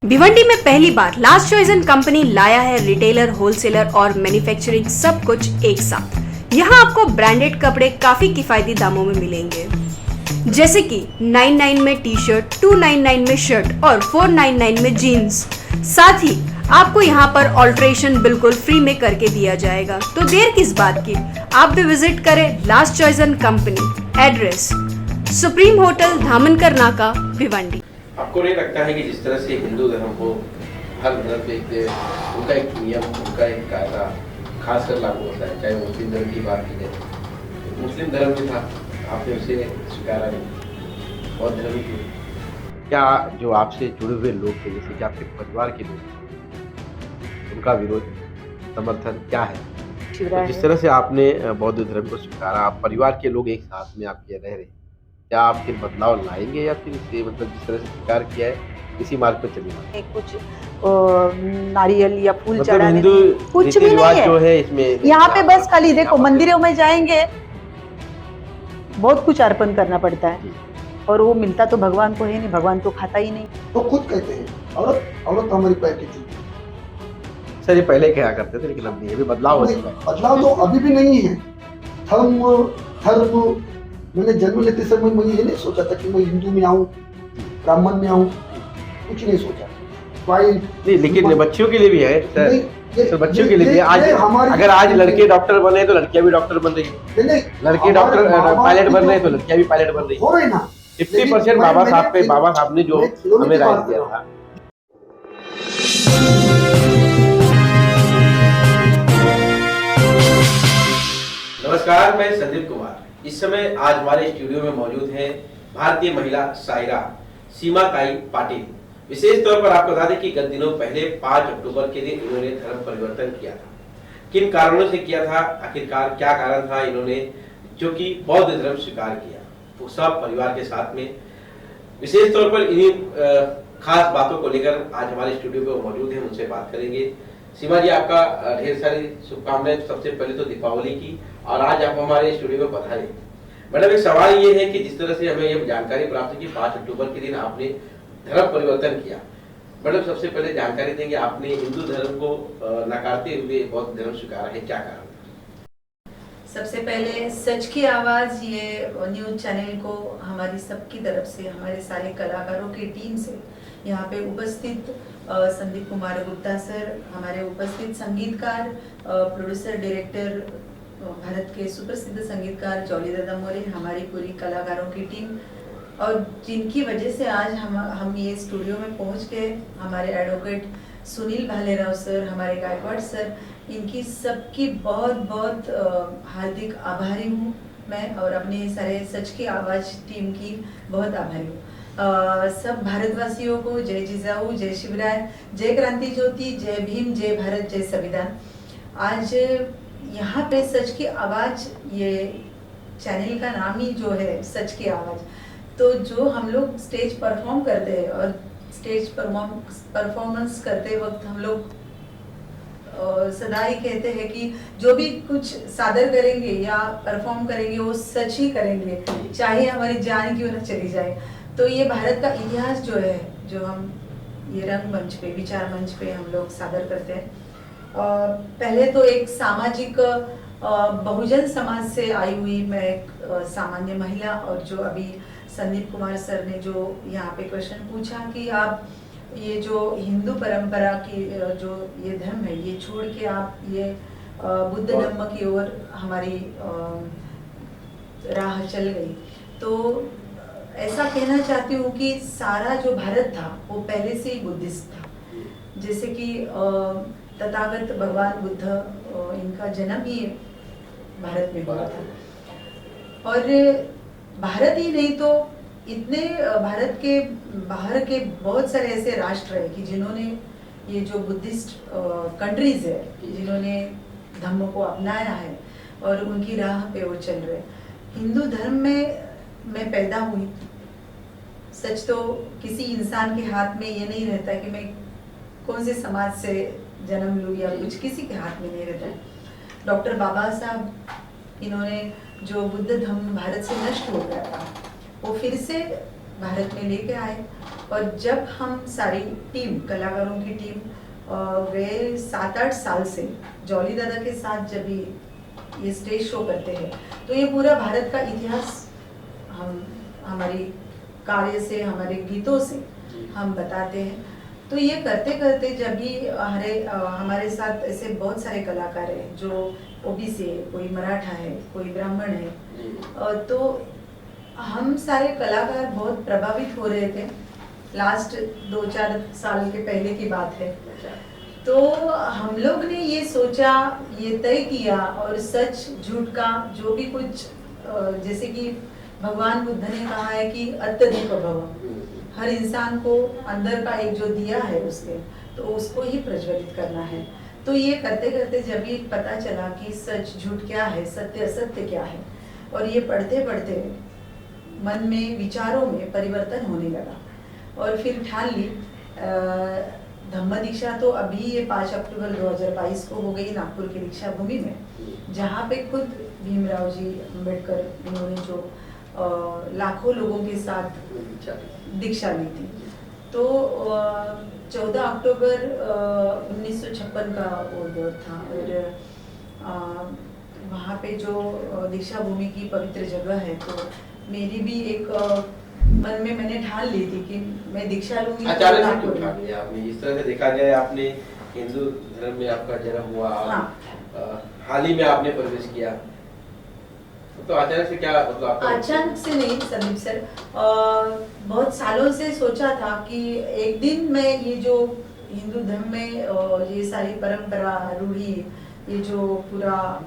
भिवंडी में पहली बार last choice and company लाया है रिटेलर, होलसेलर और मैन्युफैक्चरिंग सब कुछ एक साथ। यहाँ आपको ब्रांडेड कपड़े काफी किफायती दामों में मिलेंगे, जैसे कि 99 में टी शर्ट, 299 में शर्ट और 499 में जीन्स। साथ ही आपको यहाँ पर ऑल्ट्रेशन बिल्कुल फ्री में करके दिया जाएगा। तो देर किस बात की, आप भी विजिट करें last choice and company. Address supreme hotel, Dhamankar नाका, भिवंडी। आपको नहीं लगता है कि जिस तरह से हिंदू धर्म को हर धर्म देखते उनका एक नियम, उनका एक कायदा खासकर लागू होता है, चाहे मुस्लिम धर्म की बात की जाए, मुस्लिम धर्म भी था, आपने उसे स्वीकारा नहीं, और धर्म की क्या जो आपसे जुड़े हुए लोग थे, जैसे कि आपके परिवार के लोग, उनका विरोध समर्थन क्या है? तो जिस तरह से आपने बौद्ध धर्म को स्वीकारा, आप परिवार के लोग एक साथ में आपके रह रहे, क्या आप फिर बदलाव लाएंगे या फिर इसे मतलब जिस तरह से स्वीकार किया है इसी मार्ग पर चलेंगे? कुछ नारियल या फूल मतलब चढ़ाने हिंदू कुछ भी नहीं जो है इसमें यहाँ पे। बस खाली देखो, मंदिरों में जाएंगे बहुत कुछ अर्पण करना पड़ता है और वो मिलता तो भगवान को है नहीं, भगवान तो खाता ही नहीं। तो खुद कहते हैं औरत हमारी पैर की जूती। सर ये पहले क्या करते थे, लेकिन अब नहीं, अभी बदलाव हो चुका है। बदलाव तो अभी भी नहीं है। धर्म मैंने जन्म लेते समय मैं ये नहीं सोचा था कि मैं हिंदू में आऊँ, ब्राह्मण में आऊँ, कुछ नहीं सोचा। नहीं, लेकिन बच्चियों के लिए भी है सर, तो बच्चियों के लिए भी आज अगर आज लड़के डॉक्टर बने तो लड़कियां भी डॉक्टर बन रही है, लड़के डॉक्टर पायलट बन रहे हैं तो लड़कियां भी पायलट बन रही हो रही ना। 50% बाबा साहब ने जो हमें राय दिया था। नमस्कार, मैं संदीप कुमार। इस समय आज हमारे स्टूडियो में मौजूद हैं भारतीय महिला शायरा सीमा काई पाटिल। विशेष तौर पर आपको बता दें कि गत दिनों पहले 5 अक्टूबर के दिन इन्होंने धर्म परिवर्तन किया था। किन कारणों से किया था, आखिरकार क्या कारण था इन्होंने जो कि बौद्ध धर्म स्वीकार किया, वो सब परिवार के साथ में विशेष तौर पर इन्हीं खास बातों को लेकर आज हमारे स्टूडियो में मौजूद हैं, उनसे बात करेंगे। सीमा जी, आपका ढेर सारी शुभकामनाएं सबसे पहले तो दीपावली की, और आज आप हमारे स्टूडियो में पधारे। मैडम, एक सवाल ये है कि जिस तरह से हमें ये जानकारी प्राप्त हुई कि 5 अक्टूबर के दिन आपने धर्म परिवर्तन किया, मैडम सबसे पहले जानकारी देंगे, आपने हिंदू धर्म को नकारते हुए बौद्ध धर्म स्वीकारा है, क्या कारण? सबसे पहले सच की आवाज ये न्यूज चैनल को हमारी सबकी तरफ से, हमारे सारे कलाकारों की टीम से, यहाँ पे उपस्थित संदीप कुमार गुप्ता सर, हमारे उपस्थित संगीतकार, प्रोड्यूसर, डायरेक्टर, भारत के सुप्रसिद्ध संगीतकार जॉली दादा मोरे, हमारी पूरी कलाकारों की टीम, और जिनकी वजह से आज हम ये स्टूडियो में पहुंच गए, हमारे एडवोकेट सुनील भालेराव सर, हमारे गायकवाड़ सर, इनकी सबकी बहुत बहुत हार्दिक आभारी हूँ मैं, और अपने सारे सच की आवाज़ टीम की बहुत आभारी हूँ। सब भारतवासियों को जय जिजाऊ, जय शिवराय, जय क्रांति ज्योति, जय भीम, जय भारत, जय संविधान। आज यहाँ पे सच की आवाज़, ये चैनल का नाम ही जो है सच की आवाज़, तो जो हम लोग स्टेज परफॉर्म करते हैं और स्टेज परफॉर्मेंस करते वक्त हम लोग सदा ही कहते हैं कि जो भी कुछ सादर करेंगे या परफॉर्म करेंगे वो सच ही करेंगे, चाहे हमारी जान क्यों न चली जाए। तो ये भारत का इतिहास जो है, जो हम ये रंगमंच पे, विचार मंच पे हम लोग सादर करते हैं। पहले तो एक सामाजिक बहुजन समाज से आई हुई मैं एक सामान्य महिला, और जो अभी संदीप कुमार सर ने जो यहाँ पे क्वेश्चन पूछा कि आप ये जो हिंदू परंपरा की जो ये धर्म है, ये छोड़ के आप ये बुद्ध धर्म की ओर हमारी राह चल गई, तो ऐसा कहना चाहती हूँ कि सारा जो भारत था वो पहले से ही बुद्धिस्ट था। जैसे कि तथागत भगवान बुद्ध, इनका जन्म ही भारत में हुआ था, और भारत ही नहीं तो इतने भारत के बाहर के बहुत सारे ऐसे राष्ट्र हैं कि जिन्होंने ये जो बुद्धिस्ट कंट्रीज है, जिन्होंने धर्म को अपनाया है और उनकी राह पे वो चल रहे। हिंदू धर्म में मैं पैदा हुई, सच तो किसी इंसान के हाथ में ये नहीं रहता कि मैं कौन से समाज से जन्म लूँ या कुछ, किसी के हाथ में नहीं रहता है। डॉक्टर बाबा साहब, इन्होंने जो बुद्ध धर्म भारत से नष्ट हो गया था वो फिर से भारत में लेके आए, और जब हम सारी टीम, कलाकारों की टीम गए 7-8 साल से जॉली दादा के साथ जब ये स्टेज शो करते हैं, तो ये पूरा भारत का इतिहास हम हमारी कार्य से, हमारे गीतों से हम बताते हैं। तो ये करते करते जब भी हमारे साथ ऐसे बहुत सारे कलाकार हैं जो ओबीसी है, कोई मराठा है, कोई ब्राह्मण है, तो हम सारे कलाकार बहुत प्रभावित हो रहे थे। लास्ट 2-4 साल के पहले की बात है। तो हम लोग ने ये सोचा, ये तय किया, और सच झूठ का जो भी कुछ, जैसे कि भगवान बुद्ध ने कहा है कि अत्यधिक भव, हर इंसान को अंदर का एक जो दिया है उसके, तो उसको ही प्रज्वलित करना है। तो ये करते करते जब भी पता चला कि सच झूठ क्या है, सत्य असत्य क्या है, और ये पढ़ते पढ़ते मन में, विचारों में परिवर्तन होने लगा, और फिर ठान ली धम्म दीक्षा तो अभी ये 5 अक्टूबर 2022 को हो गई नागपुर की दीक्षा भूमि में, जहाँ पे खुद भीमराव जी अम्बेडकर उन्होंने जो लाखों लोगों के साथ दीक्षा ली थी। तो 14 अक्टूबर 1956 का वो दौर था, और वहाँ पे जो दीक्षा भूमि की पवित्र जगह है, तो मेरी भी एक मन में मैंने ठान ली थी कि मैं दीक्षा लूंगी। अचानक से क्यों ठान लिया आपने? इस तरह से देखा जाए, आपने हिंदू धर्म में आपका जन्म हुआ, हाल ही में आपने प्रवेश किया, तो अचानक से क्या मतलब आपका? अचानक से नहीं संदीप सर, बहुत सालों से सोचा था कि एक दिन मैं ये जो हिंदू धर्म में ये सारी परंपरा, रूढ़ी, ये जो पूरा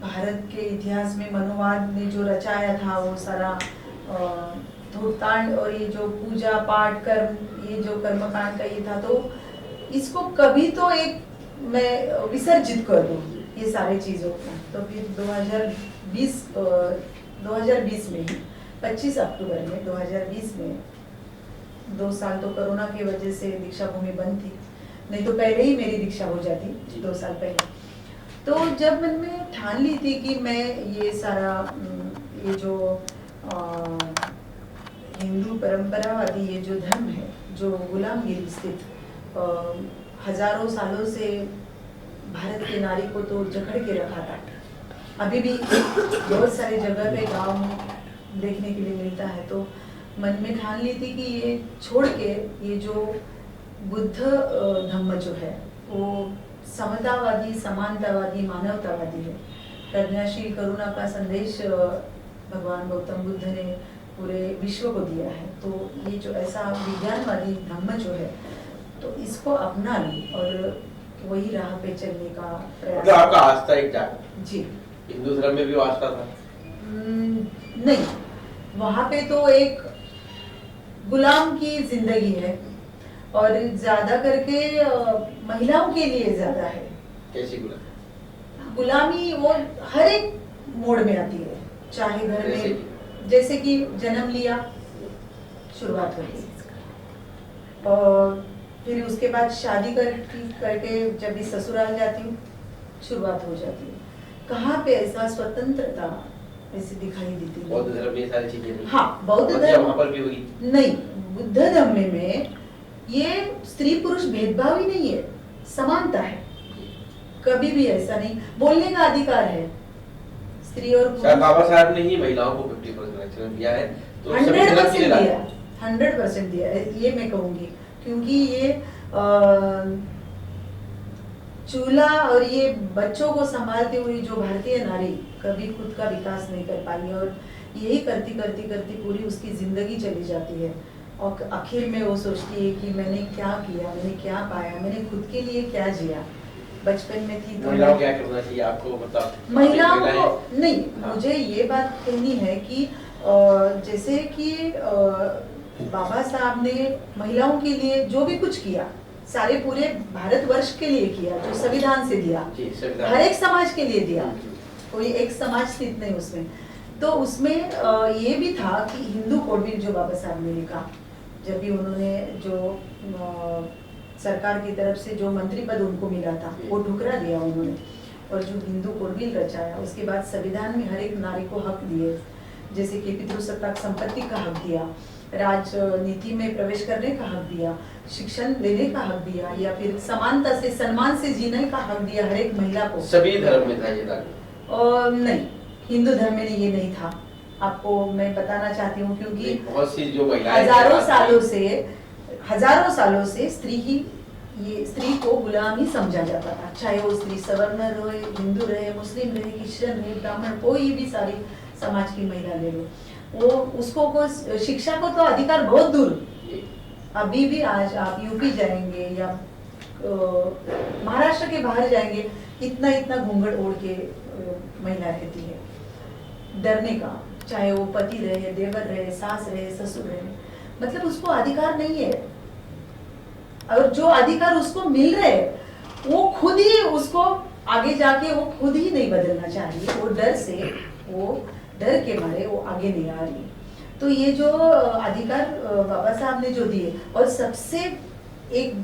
भारत के इतिहास में मनोवाद ने जो रचाया था, वो सारा धूर्तांड, और ये जो पूजा पाठ कर्म, ये जो कर्मकांड का ये था, तो इसको कभी तो एक मैं विसर्जित कर दूं ये सारी चीज़ों को। तो फिर 2020 में ही 25 अक्टूबर में 2020 में, 2 साल तो कोरोना की वजह से दीक्षा भूमि बंद थी, नहीं तो पहले ही मेरी दीक्षा हो जाती 2 साल पहले। तो जब मन में ठान ली थी कि मैं ये सारा ये जो हिंदू परंपरावादी ये जो धर्म है, जो गुलामगिरी स्थित हजारों सालों से भारत के नारी को तो जकड़ के रखा था, अभी भी बहुत सारी जगह पे गांव में देखने के लिए मिलता है। तो मन में ठान ली थी कि ये छोड़ के ये जो बुद्ध धम्म जो है वो समतावादी, समानतावादी, मानवतावादी है। प्रज्ञाशील करुणा का संदेश भगवान गौतम बुद्ध ने पूरे विश्व को दिया है। तो ये जो ऐसा विज्ञानवादी धम्म जो है, तो इसको अपना ली और वही राह पे चलने का प्रयास। मतलब आपका आस्था एक था? जी। हिंदू धर्म में भी वो आस्था था? नहीं, वहाँ पे तो एक गुलाम की जिंदगी है, और ज्यादा करके महिलाओं के लिए ज्यादा है। कैसी गुलामी? गुलामी वो हर एक मोड़ में आती है, चाहे घर में, जैसे कि जन्म लिया, शुरुआत होती है, और फिर उसके बाद शादी करके जब भी ससुराल जाती हूँ, शुरुआत हो जाती है। कहाँ पे ऐसा स्वतंत्रता ऐसी दिखाई देती है? बौद्ध धर्म में सारी चीजें नहीं? हाँ, बौद्ध धर्म वहाँ पर भी होगी? नहीं, बुद्ध धर्म में ये स्त्री पुरुष भेदभाव ही नहीं है, समानता है। कभी भी ऐसा नहीं, बोलने का अधिकार है स्त्री और पुरुष। बाबा साहब ने ही महिलाओं को 50% आरक्षण दिया है, तो 100% दिया, 100% दिया, ये मैं कहूंगी, क्योंकि ये चूल्हा और ये बच्चों को संभालते हुए जो भारतीय नारी कभी खुद का विकास नहीं कर पाई, और यही करती करती करती पूरी उसकी जिंदगी चली जाती है, और आखिर में वो सोचती है कि मैंने क्या किया, मैंने क्या पाया, मैंने खुद के लिए क्या जिया। बचपन में थी तो महिलाओं क्या करना चाहिए आपको, मतलब महिलाओं को नहीं, मुझे ये बात कहनी है कि जैसे कि बाबा साहब ने महिलाओं के लिए जो भी कुछ किया, सारे पूरे भारतवर्ष के लिए किया, जो संविधान से दिया, हर एक समाज के लिए दिया, कोई एक समाज स्थित नहीं उसमें। तो उसमें ये भी था कि हिंदू कोड बिल जो बाबा साहब ने लिखा, जब भी उन्होंने जो सरकार की तरफ से जो मंत्री पद उनको मिला था वो ठुकरा दिया उन्होंने, और जो हिंदू कोड बिल रचाया, उसके बाद संविधान में हर एक नारी को हक दिए, जैसे कि पितृसत्ताक संपत्ति का हक दिया, राजनीति में प्रवेश करने का हक दिया, शिक्षण लेने का हक दिया, या फिर समानता से सम्मान से जीने का हक दिया हर एक महिला को। सभी धर्म में था ये लागू? नहीं, हिंदू धर्म में ये नहीं था। आपको मैं बताना चाहती हूँ, क्योंकि बहुत सी जो महिलाएं हजारों सालों से स्त्री को गुलाम ही समझा जाता था, चाहे वो स्त्री सवर्ण रहे, हिंदू रहे, मुस्लिम रहे, क्रिश्चियन रहे, ब्राह्मण, कोई भी सारी समाज की महिला ले लो, वो उसको शिक्षा को तो अधिकार बहुत दूर। अभी भी आज आप यूपी जाएंगे या महाराष्ट्र के बाहर जाएंगे, इतना घूंघट ओढ़ के महिला रहती है, डरने का, चाहे वो पति रहे, देवर रहे, सास रहे, ससुर रहे, मतलब उसको अधिकार नहीं है। और जो अधिकार उसको मिल रहे वो खुद ही उसको आगे जाके वो खुद ही नहीं बदलना चाह रही, वो डर के मारे वो आगे नहीं आ रही। तो ये जो अधिकार बाबा साहब ने जो दिए, और सबसे एक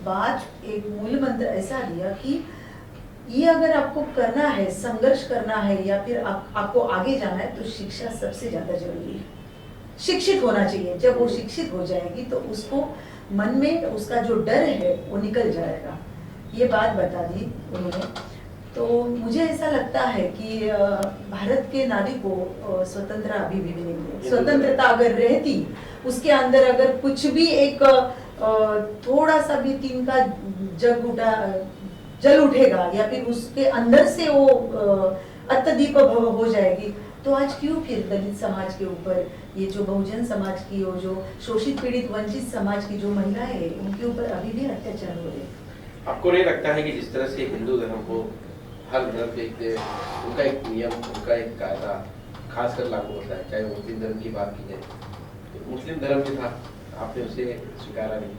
मूल मंत्र ऐसा दिया कि ये अगर आपको करना है, संघर्ष करना है, या फिर आपको आगे जाना है, तो शिक्षा सबसे ज्यादा जरूरी है। शिक्षित होना चाहिए। जब वो शिक्षित हो जाएगी तो उसको मन में उसका जो डर है वो निकल जाएगा। ये बात बता दी उन्होंने। तो मुझे ऐसा लगता है कि भारत के नारी को स्वतंत्रता अभी भी नहीं है। स्वतंत्रता अगर रहती, उसके अंदर अगर कुछ भी एक थोड़ा सा भी तिनका जल उठेगा, या फिर उसके अंदर से वो अत्यदीप हो जाएगी, तो आज क्यों फिर दलित समाज के ऊपर, ये जो बहुजन समाज की और जो शोषित पीड़ित वंचित समाज की जो महिलाएं हैं, उनके ऊपर अभी भी अत्याचार हो रहे हैं। आपको नहीं लगता है कि जिस तरह से हिंदू धर्म को हर धर्म के उनका एक नियम, उनका एक कायदा खासकर लागू होता है, चाहे मुस्लिम धर्म की बात की जाए, तो मुस्लिम धर्म भी था, आपने उसे स्वीकारा नहीं,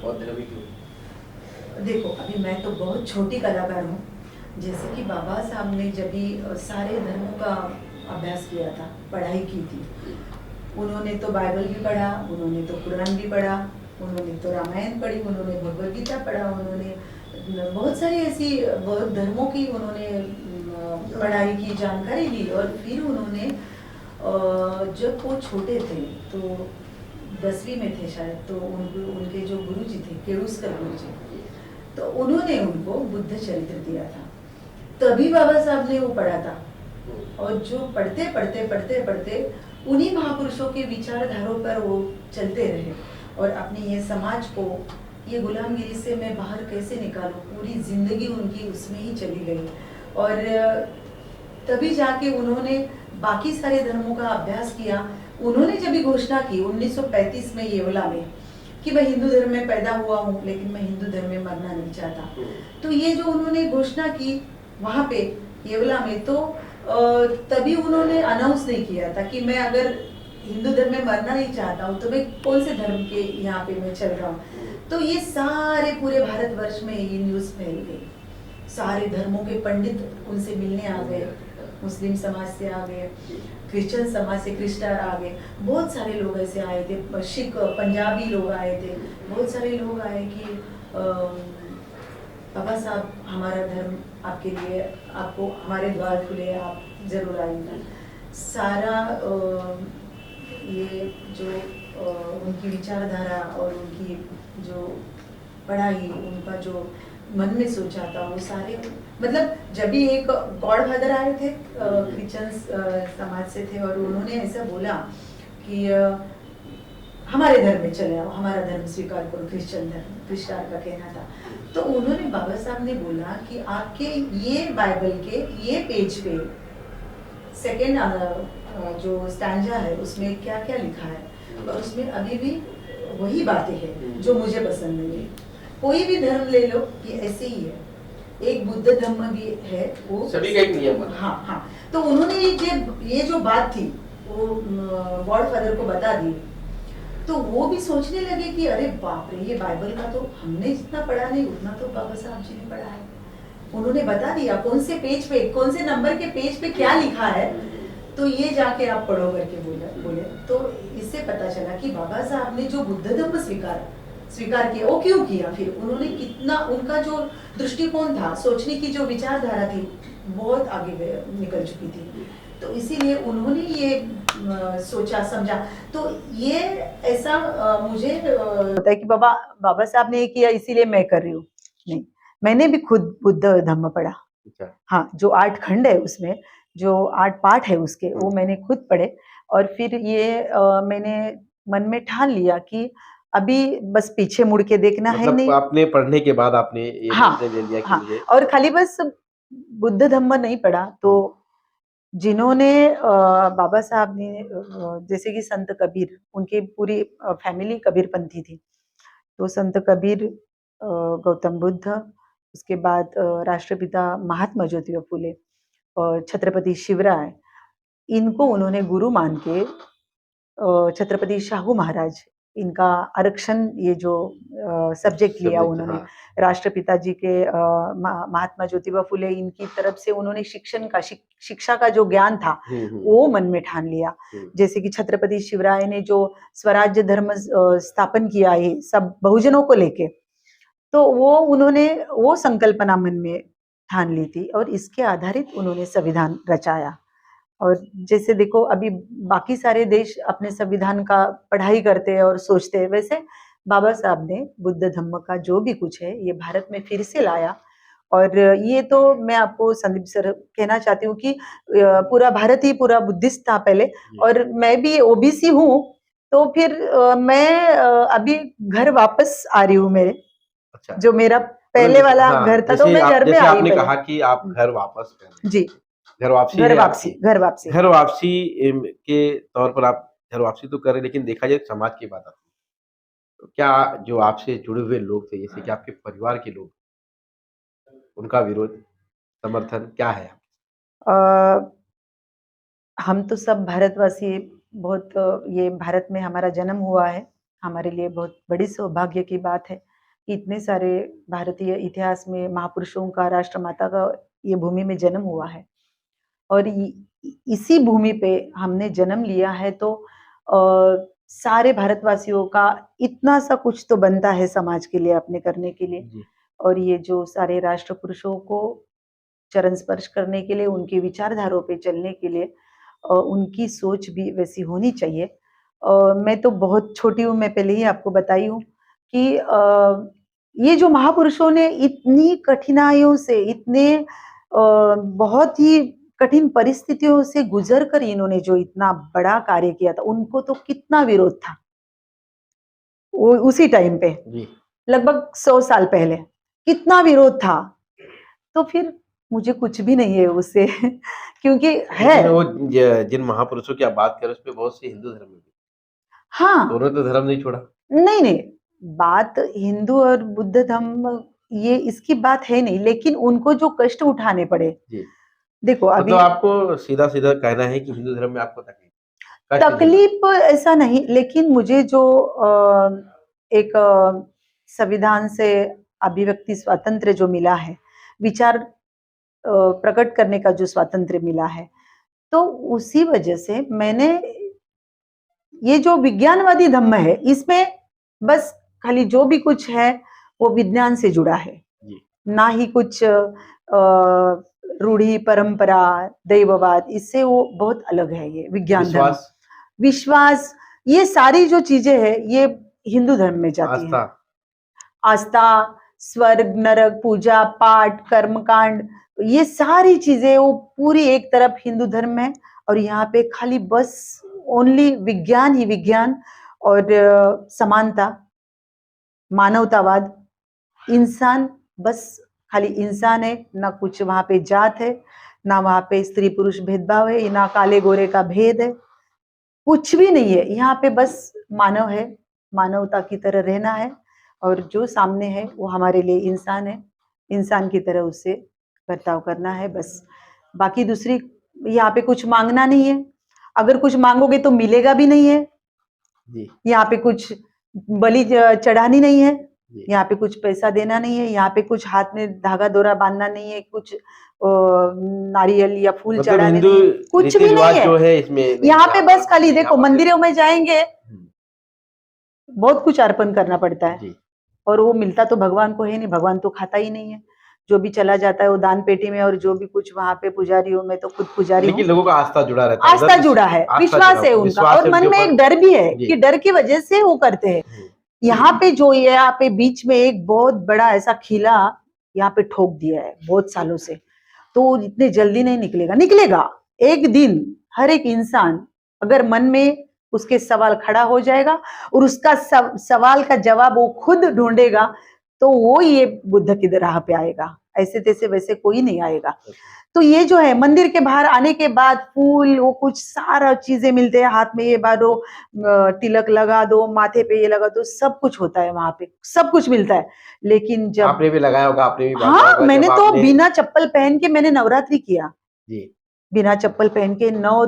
बौद्ध धर्म ही क्यों? देखो, अभी मैं तो बहुत छोटी कलाकार हूँ। जैसे कि बाबा साहब ने जब भी सारे धर्मों का अभ्यास किया था, पढ़ाई की थी, उन्होंने तो बाइबल भी पढ़ा, उन्होंने तो कुरान भी पढ़ा, उन्होंने तो रामायण पढ़ी, उन्होंने भगवद गीता पढ़ा, उन्होंने बहुत सारी ऐसी बहुत धर्मों की उन्होंने पढ़ाई की, जानकारी ली। और फिर उन्होंने जब वो छोटे थे तो 10वीं में थे शायद, तो उनके जो गुरुजी थे, केरुस्कर गुरुजी, तो उन्होंने उनको बुद्ध चरित्र दिया था। तभी बाबा साहब ने वो पढ़ा था। और जो पढ़ते उन्हीं महापुरुषों के विचारधारों पर वो चलते रहे, और अपने ये समाज को ये गुलामगिरी से मैं बाहर कैसे निकालूं, पूरी जिंदगी उनकी उसमें ही चली गई। और तभी जाके उन्होंने बाकी सारे धर्मों का अभ्यास किया। उन्होंने जब भी घोषणा की 1935 में येवला में कि मैं हिंदू धर्म में पैदा हुआ हूँ, लेकिन मैं हिंदू धर्म में मरना नहीं चाहता, तो ये जो उन्होंने घोषणा की वहां पे येवला में, तो तभी उन्होंने अनाउंस नहीं किया था कि मैं अगर हिंदू धर्म में मरना नहीं चाहता हूँ तो मैं कौन से धर्म के यहाँ पे मैं चल रहा हूँ। तो ये सारे पूरे भारतवर्ष में ये न्यूज फैल गई, सारे धर्मों के पंडित उनसे मिलने आ गए, मुस्लिम समाज से आ गए, क्रिश्चियन समाज से क्रिस्टार आ गए, बहुत सारे लोग ऐसे आए थे, सिख पंजाबी लोग आए थे, बहुत सारे लोग आए कि बाबा साहब हमारा धर्म आपके लिए, आपको हमारे द्वार खुले, आप जरूर आइएगा। सारा ये जो उनकी विचारधारा और उनकी जो पढ़ाई, उनका जो मन में सोचा था, वो सारे मतलब जब भी एक गॉड फादर आए थे क्रिश्चियन समाज से थे, और उन्होंने ऐसा बोला कि हमारे धर्म में चले आओ, हमारा धर्म स्वीकार करो, क्रिश्चियन धर्म, क्रिस्टार का कहना था। तो उन्होंने बाबा साहब ने बोला कि आपके ये बाइबल के ये पेज पे सेकेंड जो स्टैंजा है उसमें क्या क्या लिखा है, और उसमें अभी भी वही बातें हैं जो मुझे पसंद नहीं है। कोई भी धर्म ले लो, ये ऐसे ही है। एक बुद्ध धर्म भी है, वो सभी का एक नियम है। हाँ। तो उन्होंने ये जो बात थी वो गॉड फादर को बता दी, तो वो भी सोचने लगे कि अरे बाप रे, ये बाइबल का तो हमने जितना पढ़ा नहीं उतना तो बाबा साहब जी ने पढ़ा है। उन्होंने बता दिया कौन से पेज पे, कौन से नंबर के पेज पे क्या लिखा है, तो ये जाके आप पढ़ो करके बोले। तो इससे पता चला कि बाबा साहब ने जो बुद्ध धर्म स्वीकारा, स्वीकार किया, वो क्यों किया? फिर उन्होंने कितना, उनका जो दृष्टिकोण था, सोचने की जो विचारधारा थी, बहुत आगे निकल चुकी थी। तो इसीलिए उन्होंने ये सोचा समझा। तो ये ऐसा मुझे होता है कि बाबा साहब ने ये किया इसीलिए मैं कर रही हूँ, नहीं, मैंने भी खुद बुद्ध धम्म पढ़ा। अच्छा। हाँ, जो 8 खंड है उसमें, जो 8 पाठ है उसके, वो मैंने खुद पढ़े। और फिर ये मैंने मन में ठान लिया कि अभी बस पीछे मुड़ के देखना है मतलब नहीं। आपने पढ़ने के बाद आपने ये हाँ, निर्णय ले लिया कि हाँ, मुझे और खाली बस बुद्ध धम्म नहीं पढ़ा, तो जिन्होंने बाबा साहब ने जैसे कि संत कबीर, उनकी पूरी फैमिली कबीरपंथी थी। तो संत कबीर, गौतम बुद्ध, उसके बाद राष्ट्रपिता महात्मा ज्योतिबा फुले और छत्रपति शिवराय, इनको उन्होंने गुरु मान के छत्रपति शाहू महाराज, इनका आरक्षण, ये जो सब्जेक्ट लिया subject, उन्होंने, हाँ। राष्ट्रपिता जी के महात्मा ज्योतिबा फुले, इनकी तरफ से उन्होंने शिक्षा का जो ज्ञान था वो मन में ठान लिया। जैसे कि छत्रपति शिवराय ने जो स्वराज्य धर्म स्थापन किया है सब बहुजनों को लेके, तो वो उन्होंने वो संकल्पना मन में ठान ली थी और इसके आधारित उन्होंने संविधान रचाया। और जैसे देखो अभी बाकी सारे देश अपने संविधान का पढ़ाई करते हैं और सोचते हैं, वैसे बाबा साहब ने बुद्ध धम्म का जो भी कुछ है ये भारत में फिर से लाया। और ये तो मैं आपको संदीप सर कहना चाहती हूँ कि पूरा भारत ही पूरा बुद्धिस्ट था पहले, और मैं भी ओबीसी हूँ, तो फिर मैं अभी घर वापस आ रही हूँ मेरे। अच्छा। जो मेरा पहले वाला हाँ, घर था, तो मैं घर में जैसे आई आपने पहले। कहा कि आप घर वापस कर रहे हैं। जी, घर वापसी घर है वापसी, आपकी। घर वापसी। घर वापसी के तौर पर आप घर वापसी तो कर रहे हैं, लेकिन देखा जाए समाज की बात आती है। तो क्या जो आपसे जुड़े हुए लोग थे, जैसे कि आपके परिवार के लोग, उनका विरोध, समर्थन क्या है? अ, हम तो सब भारतवासी बहुत, ये भारत में हमारा जन्म हुआ है, हमारे लिए बहुत बड़ी सौभाग्य की बात है कि इतने सारे भारतीय इतिहास में महापुरुषों का, राष्ट्रमाता का ये भूमि में जन्म हुआ है। और इसी भूमि पे हमने जन्म लिया है, तो सारे भारतवासियों का इतना सा कुछ तो बनता है समाज के लिए, अपने करने के लिए। जी। और ये जो सारे राष्ट्र पुरुषों को चरण स्पर्श करने के लिए, उनकी विचारधाराओं पे चलने के लिए, उनकी सोच भी वैसी होनी चाहिए। मैं तो बहुत छोटी हूँ, मैं पहले ही आपको बताई हूँ कि ये जो महापुरुषों ने इतनी कठिनाइयों से, इतने बहुत ही कठिन परिस्थितियों से गुजर कर इन्होंने जो इतना बड़ा कार्य किया था, उनको तो कितना विरोध था वो उसी टाइम पे, जी। लगभग 100 साल पहले कितना विरोध था। तो फिर मुझे कुछ भी नहीं है उससे क्योंकि है। लेकिन वो जिन महापुरुषों की आप बात कर रहे हैं, उसमें बहुत से हिंदू धर्म में भी, हाँ, तो उन्होंने तो धर्म नहीं छोड़ा। नहीं, बात हिंदू और बुद्ध धर्म, ये इसकी बात है नहीं, लेकिन उनको जो कष्ट उठाने पड़े। जी। देखो अभी तो आपको सीधा-सीधा कहना है कि हिंदू धर्म में आपको कष्ट नहीं तकलीफ ऐसा नहीं, लेकिन मुझे जो एक संविधान से अभिव्यक्ति स्वातंत्र्य जो मिला है, विचार प्रकट करने का जो स्वातंत्र्य मिला है, तो उसी वजह से मैंने ये जो विज्ञानवादी धम्म है, इसमें बस खाली जो भी कुछ है वो विज्ञान से जुड़ा है, जी। ना ही कुछ रूढ़ी परंपरा दैववाद, इससे वो बहुत अलग है। ये विज्ञान धर्म, विश्वास, ये सारी जो चीजें हैं ये हिंदू धर्म में जाती है। आस्था, स्वर्ग नरक, पूजा पाठ, कर्मकांड, ये सारी चीजें वो पूरी एक तरफ हिंदू धर्म में, और यहाँ पे खाली बस ओनली विज्ञान ही विज्ञान, और समानता, मानवतावाद, इंसान, बस खाली इंसान है, ना कुछ वहां पे जात है, ना वहां पे स्त्री पुरुष भेदभाव है, ना काले गोरे का भेद है, कुछ भी नहीं है। यहाँ पे बस मानव है, मानवता की तरह रहना है, और जो सामने है वो हमारे लिए इंसान है, इंसान की तरह उससे बर्ताव करना है बस। बाकी दूसरी यहाँ पे कुछ मांगना नहीं है, अगर कुछ मांगोगे तो मिलेगा भी नहीं है। यहाँ पे कुछ बलि चढ़ानी नहीं है, यहाँ पे कुछ पैसा देना नहीं है, यहाँ पे कुछ हाथ में धागा डोरा बांधना नहीं है, कुछ नारियल या फूल मतलब चढ़ाने नहीं है, कुछ भी नहीं है। जो है इसमें यहाँ पे बस खाली देखो मंदिरों में जाएंगे बहुत कुछ अर्पण करना पड़ता है, और वो मिलता तो भगवान को है नहीं, भगवान तो खाता ही नहीं है, जो भी चला जाता है वो दान पेटी में, और जो भी कुछ वहां पे पुजारियों में, तो खुद पुजारी हूँ। लेकिन लोगों का आस्था जुड़ा रहता है, आस्था जुड़ा है, विश्वास है उनका, और मन में एक डर भी है कि डर की वजह से वो करते हैं। यहाँ पे जो ये यहाँ पे बीच में एक बहुत बड़ा ऐसा खिला यहाँ पे ठोक दिया है बहुत सालों से, तो इतने जल्दी नहीं निकलेगा, निकलेगा एक दिन। हर एक इंसान अगर मन में उसके सवाल खड़ा हो जाएगा और उसका सवाल का जवाब वो खुद ढूंढेगा, तो वो ये बुद्ध की राह पे आएगा, ऐसे तैसे वैसे कोई नहीं आएगा। तो ये जो है मंदिर के बाहर आने के बाद फूल, वो कुछ सारा चीजें मिलते हैं, हाथ में ये बारो तिलक लगा दो, माथे पे ये लगा दो, सब कुछ होता है वहां पे, सब कुछ मिलता है। लेकिन जब आपने भी लगाया होगा, आपने भी बांटा हाँ, होगा, मैंने जब तो आपने- बिना चप्पल पहन के मैंने नवरात्रि किया जी, बिना चप्पल पहन के 9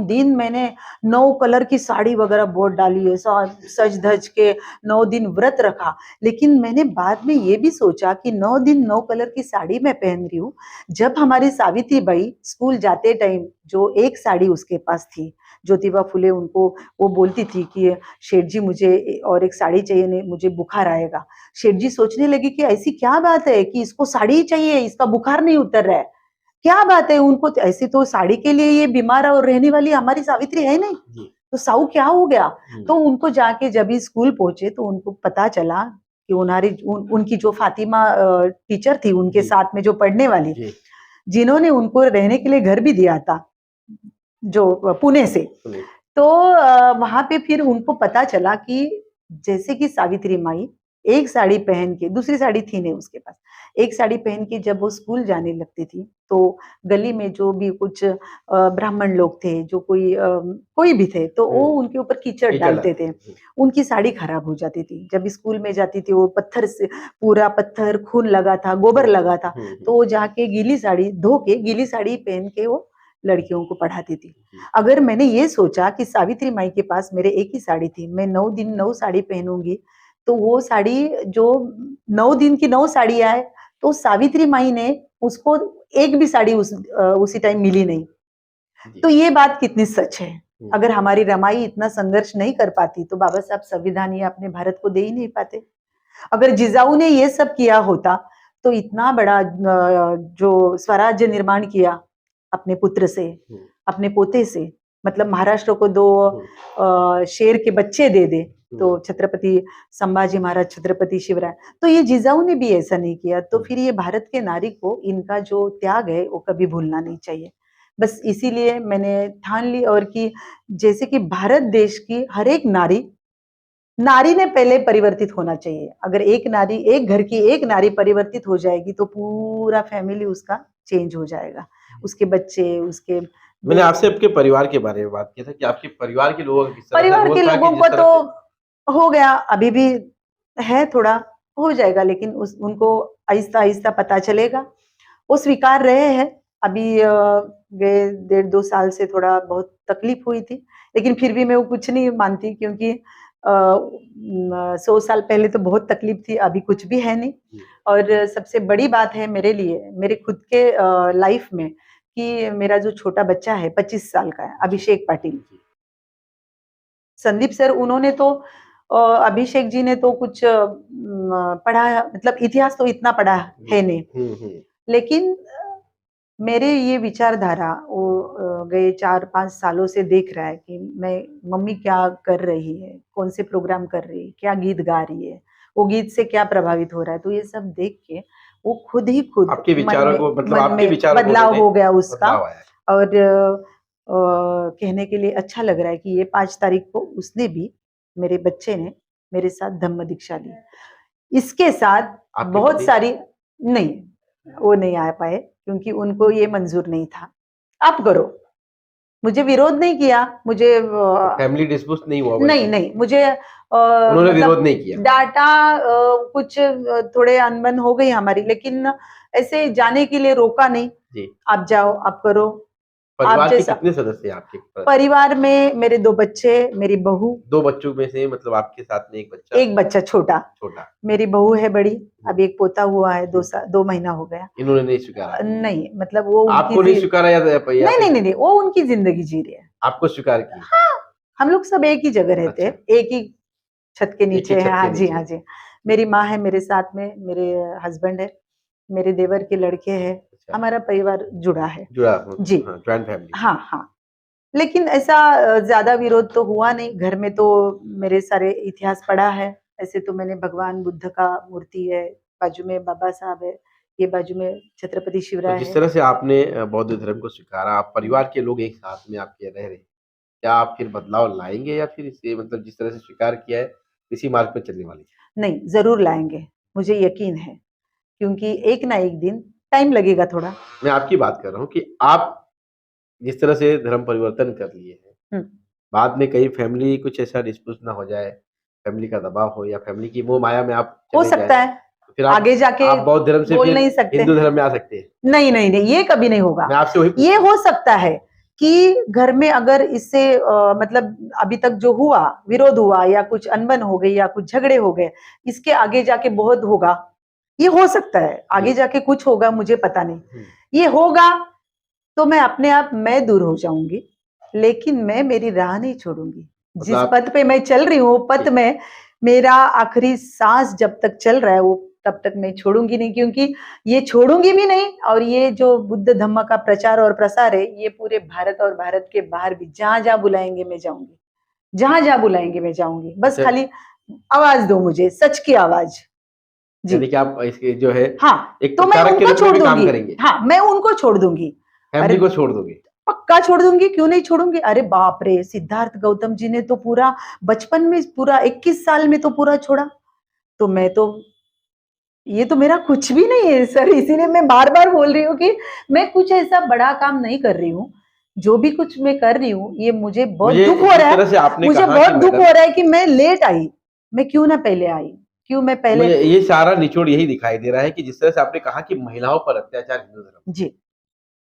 दिन मैंने 9 कलर की साड़ी वगैरह बहुत डाली है, सज धज के 9 दिन व्रत रखा। लेकिन मैंने बाद में ये भी सोचा कि 9 दिन 9 कलर की साड़ी मैं पहन रही हूँ। जब हमारी सावित्री बाई स्कूल जाते टाइम जो एक साड़ी उसके पास थी, ज्योतिबा फुले उनको वो बोलती थी कि शेठ जी मुझे और एक साड़ी चाहिए, नहीं मुझे बुखार आएगा। शेठ जी सोचने लगी कि ऐसी क्या बात है कि इसको साड़ी ही चाहिए, इसका बुखार नहीं उतर रहा है, क्या बात है। उनको ऐसी तो साड़ी के लिए ये बीमार और रहने वाली हमारी सावित्री है नहीं, तो साऊ क्या हो गया। तो उनको जाके जब ही स्कूल पहुंचे तो उनको पता चला कि उनकी जो फातिमा टीचर थी उनके साथ में जो पढ़ने वाली, जिन्होंने उनको रहने के लिए घर भी दिया था जो पुणे से, तो वहां पे फिर उनको पता चला कि जैसे कि सावित्री माई एक साड़ी पहन के, दूसरी साड़ी थी नहीं उसके पास, एक साड़ी पहन के जब वो स्कूल जाने लगती थी तो गली में जो भी कुछ ब्राह्मण लोग थे, जो कोई भी थे, तो वो उनके ऊपर कीचड़ डालते थे, उनकी साड़ी खराब हो जाती थी। जब स्कूल में जाती थी वो पत्थर से, पूरा पत्थर खून लगा था, गोबर लगा था, तो वो जाके गीली साड़ी धो के गीली साड़ी पहन के वो लड़कियों को पढ़ाती थी। अगर मैंने ये सोचा कि सावित्री माई के पास मेरे एक ही साड़ी थी, मैं 9 दिन 9 साड़ी पहनूंगी, तो वो साड़ी जो 9 दिन की 9 साड़ी आए, तो सावित्री माई ने उसको एक भी साड़ी उसी टाइम मिली नहीं। तो ये बात कितनी सच है। अगर हमारी रमाई इतना संघर्ष नहीं कर पाती तो बाबा साहब संविधान ये अपने भारत को दे ही नहीं पाते। अगर जिजाऊ ने ये सब किया होता तो इतना बड़ा जो स्वराज्य निर्माण किया अपने पुत्र से, अपने पोते से, मतलब महाराष्ट्र को 2 शेर के बच्चे दे दे, तो छत्रपति संभाजी महाराज, छत्रपति शिवराय, तो ये जिजाऊ ने भी ऐसा नहीं किया। तो फिर ये भारत के नारी को इनका जो त्याग है वो कभी भूलना नहीं चाहिए। बस इसीलिए मैंने ठान ली, और कि जैसे कि भारत देश की हर एक नारी ने पहले परिवर्तित होना चाहिए। अगर एक नारी, एक घर की एक नारी परिवर्तित हो जाएगी तो पूरा फैमिली उसका चेंज हो जाएगा, उसके बच्चे, उसके। मैंने आपसे आपके परिवार के बारे में बात किया था कि आपके परिवार के लोगों परिवार के लोगों को तो हो गया, अभी भी है, थोड़ा हो जाएगा, लेकिन उनको आहिस्ता आहिस्ता पता चलेगा, वो स्वीकार रहे हैं। अभी गए 1.5-2 साल से थोड़ा बहुत तकलीफ हुई थी, लेकिन फिर भी मैं वो कुछ नहीं मानती, क्योंकि 100 साल पहले तो बहुत तकलीफ थी, अभी कुछ भी है नहीं। और सबसे बड़ी बात है मेरे लिए, मेरे खुद के लाइफ में, कि मेरा जो छोटा बच्चा है 25 साल का है, अभिषेक पाटिल, संदीप सर उन्होंने तो अभिषेक जी ने तो कुछ पढ़ा, मतलब इतिहास तो इतना पढ़ा है नहीं, लेकिन मेरे ये विचारधारा वो गए 4-5 सालों से देख रहा है कि मैं मम्मी क्या कर रही है, कौन से प्रोग्राम कर रही है, क्या गीत गा रही है, वो गीत से क्या प्रभावित हो रहा है। तो ये सब देख के वो खुद आपके विचारों को, मतलब आपके विचारों को बदलाव हो गया उसका। और कहने के लिए अच्छा लग रहा है कि ये 5 तारीख को उसने भी, मेरे बच्चे ने मेरे साथ धम्म दीक्षा ली। इसके साथ बहुत सारी, नहीं वो नहीं आ पाए क्योंकि उनको ये मंजूर नहीं था। आप करो, मुझे विरोध नहीं किया, मुझे फैमिली डिस्प्यूट नहीं हुआ, नहीं मुझे उन्होंने विरोध नहीं किया, डाटा कुछ थोड़े अनबन हो गई हमारी, लेकिन ऐसे जाने के लिए रोका नहीं जी। आप जाओ, आप करो। परिवार के कितने सदस्य हैं आपके? परिवार में मेरे 2 बच्चे, मेरी बहू। 2 बच्चों में से मतलब आपके साथ में एक बच्चा छोटा, मेरी बहू है बड़ी, अभी एक पोता हुआ है, 2 महीना हो गया। इन्होंने नहीं स्वीकारा? नहीं, मतलब वो आपको नहीं स्वीकारा या नहीं, वो उनकी जिंदगी जी रही है, आपको स्वीकार किया? हाँ, हम लोग सब एक ही जगह रहते हैं, एक ही छत के नीचे है। हाँ जी, मेरी माँ है मेरे साथ में, मेरे हस्बैंड है, मेरे देवर के लड़के हैं, अच्छा, हमारा परिवार जुड़ा है। जुड़ा जी। हाँ, जॉइंट फैमिली। हाँ हाँ, लेकिन ऐसा ज्यादा विरोध तो हुआ नहीं। घर में तो मेरे सारे इतिहास पढ़ा है। ऐसे तो मैंने भगवान बुद्ध का मूर्ति है, बाजू में बाबा साहब है, ये बाजू में छत्रपति तो शिवराय जिस है। तरह से आपने बौद्ध धर्म को स्वीकारा, आप परिवार के लोग एक साथ में आपके रह रहे हैं, क्या आप फिर बदलाव लाएँगे या फिर इसे मतलब जिस तरह से स्वीकार किया है, इसी मार्ग पे चलने वाले हैं? नहीं, जरूर लाएंगे, मुझे यकीन है, क्योंकि एक ना एक दिन टाइम लगेगा थोड़ा। मैं आपकी बात कर रहा हूँ कि आप जिस तरह से धर्म परिवर्तन कर लिए हैं, हम्म, बाद में कहीं फैमिली कुछ ऐसा डिस्प्यूट ना हो जाए, फैमिली का दबाव हो या फैमिली की मोह माया में आप हो चले सकता जाएँ, है, तो फिर आगे जाके आप बौद्ध धर्म से बोल फिर नहीं सकते। हिंदू धर्म में आ सकते हैं। नहीं नहीं नहीं, ये कभी नहीं होगा। मैं आपसे वही पूछ ये रहा हूँ। हो सकता है कि घर में अगर इससे मतलब अभी तक जो हुआ, विरोध हुआ या कुछ अनबन हो गई या कुछ झगड़े हो गए, इसके आगे जाके बहुत होगा। ये हो सकता है, आगे जी। जाके कुछ होगा, मुझे पता नहीं। हुँ, ये होगा तो मैं अपने आप मैं दूर हो जाऊंगी, लेकिन मैं मेरी राह नहीं छोड़ूंगी। मतलब जिस आप पथ पे मैं चल रही हूँ, पथ जी, में मेरा आखिरी सांस जब तक चल रहा है, वो तब तक मैं छोड़ूंगी नहीं, क्योंकि ये छोड़ूंगी भी नहीं। और ये जो बुद्ध धम्म का प्रचार और प्रसार है, ये पूरे भारत और भारत के बाहर भी जहां जहां बुलाएंगे मैं जाऊंगी, जहां जहां बुलाएंगे मैं जाऊंगी। बस अच्छा खाली आवाज दो मुझे, सच की आवाज। जी यानी कि आप इसके जो है हाँ, एक तो मैं प्रचारक के उनको रूप में छोड़ भी काम दूंगी। करेंगे, हाँ, मैं उनको छोड़ दूंगी। अरे फैमिली को छोड़ दोगे। पक्का छोड़ दूंगी, क्यों नहीं छोड़ूंगी। अरे बाप रे, सिद्धार्थ गौतम जी ने तो पूरा बचपन में पूरा 21 साल में तो पूरा छोड़ा। तो मैं तो, ये तो मेरा कुछ भी नहीं है सर। इसीलिए मैं बार बार बोल रही हूँ कि मैं कुछ ऐसा बड़ा काम नहीं कर रही हूँ। जो भी कुछ मैं कर रही हूँ, ये मुझे बहुत मुझे दुख हो जिस रहा तरह है। से आपने मुझे कहा बहुत कि दुख मैडम हो रहा है कि मैं लेट आई। मैं क्यों ना पहले आई, क्यों मैं पहले। मुझे ये सारा निचोड़ यही दिखाई दे रहा है कि जिस तरह से आपने कहा कि महिलाओं पर अत्याचार हिंदू धर्म, जी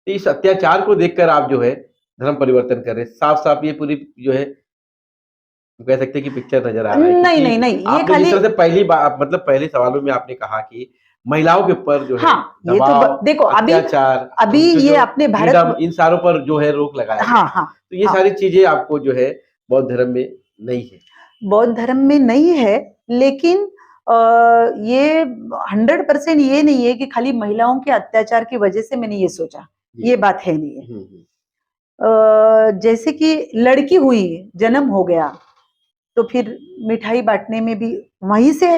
तो इस अत्याचार को देखकर आप जो है धर्म परिवर्तन कर रहे हैं। साफ-साफ ये पूरी जो है कह सकते हैं कि पिक्चर नज़र आ रहा है नहीं नहीं क्योंकि नहीं, ये आपने जिस खाली। तरह से पहली बार मतलब पहले सवालों में आपने कहा कि महिलाओं के ऊपर जो है हाँ, ये तो दबाव, देखो अभी, अत्याचार, अभी उनके ये जो अपने भारत। फ्रीडम इन सारों पर जो है रोक लगाया गया हाँ है। हाँ तो ये हाँ, सारी चीज़ें आपको जो है बौद्ध धर्म में नहीं है। बौद्ध धर्म में नहीं है, लेकिन ये 100% ये नहीं है कि खाली महिलाओं के अत्याचार की वजह से मैंने ये सोचा। जी। ये बात है नहीं है। हुँ, हुँ। जैसे कि लड़की हुई, जन्म हो गया, तो फिर मिठाई बांटने में भी वहीं से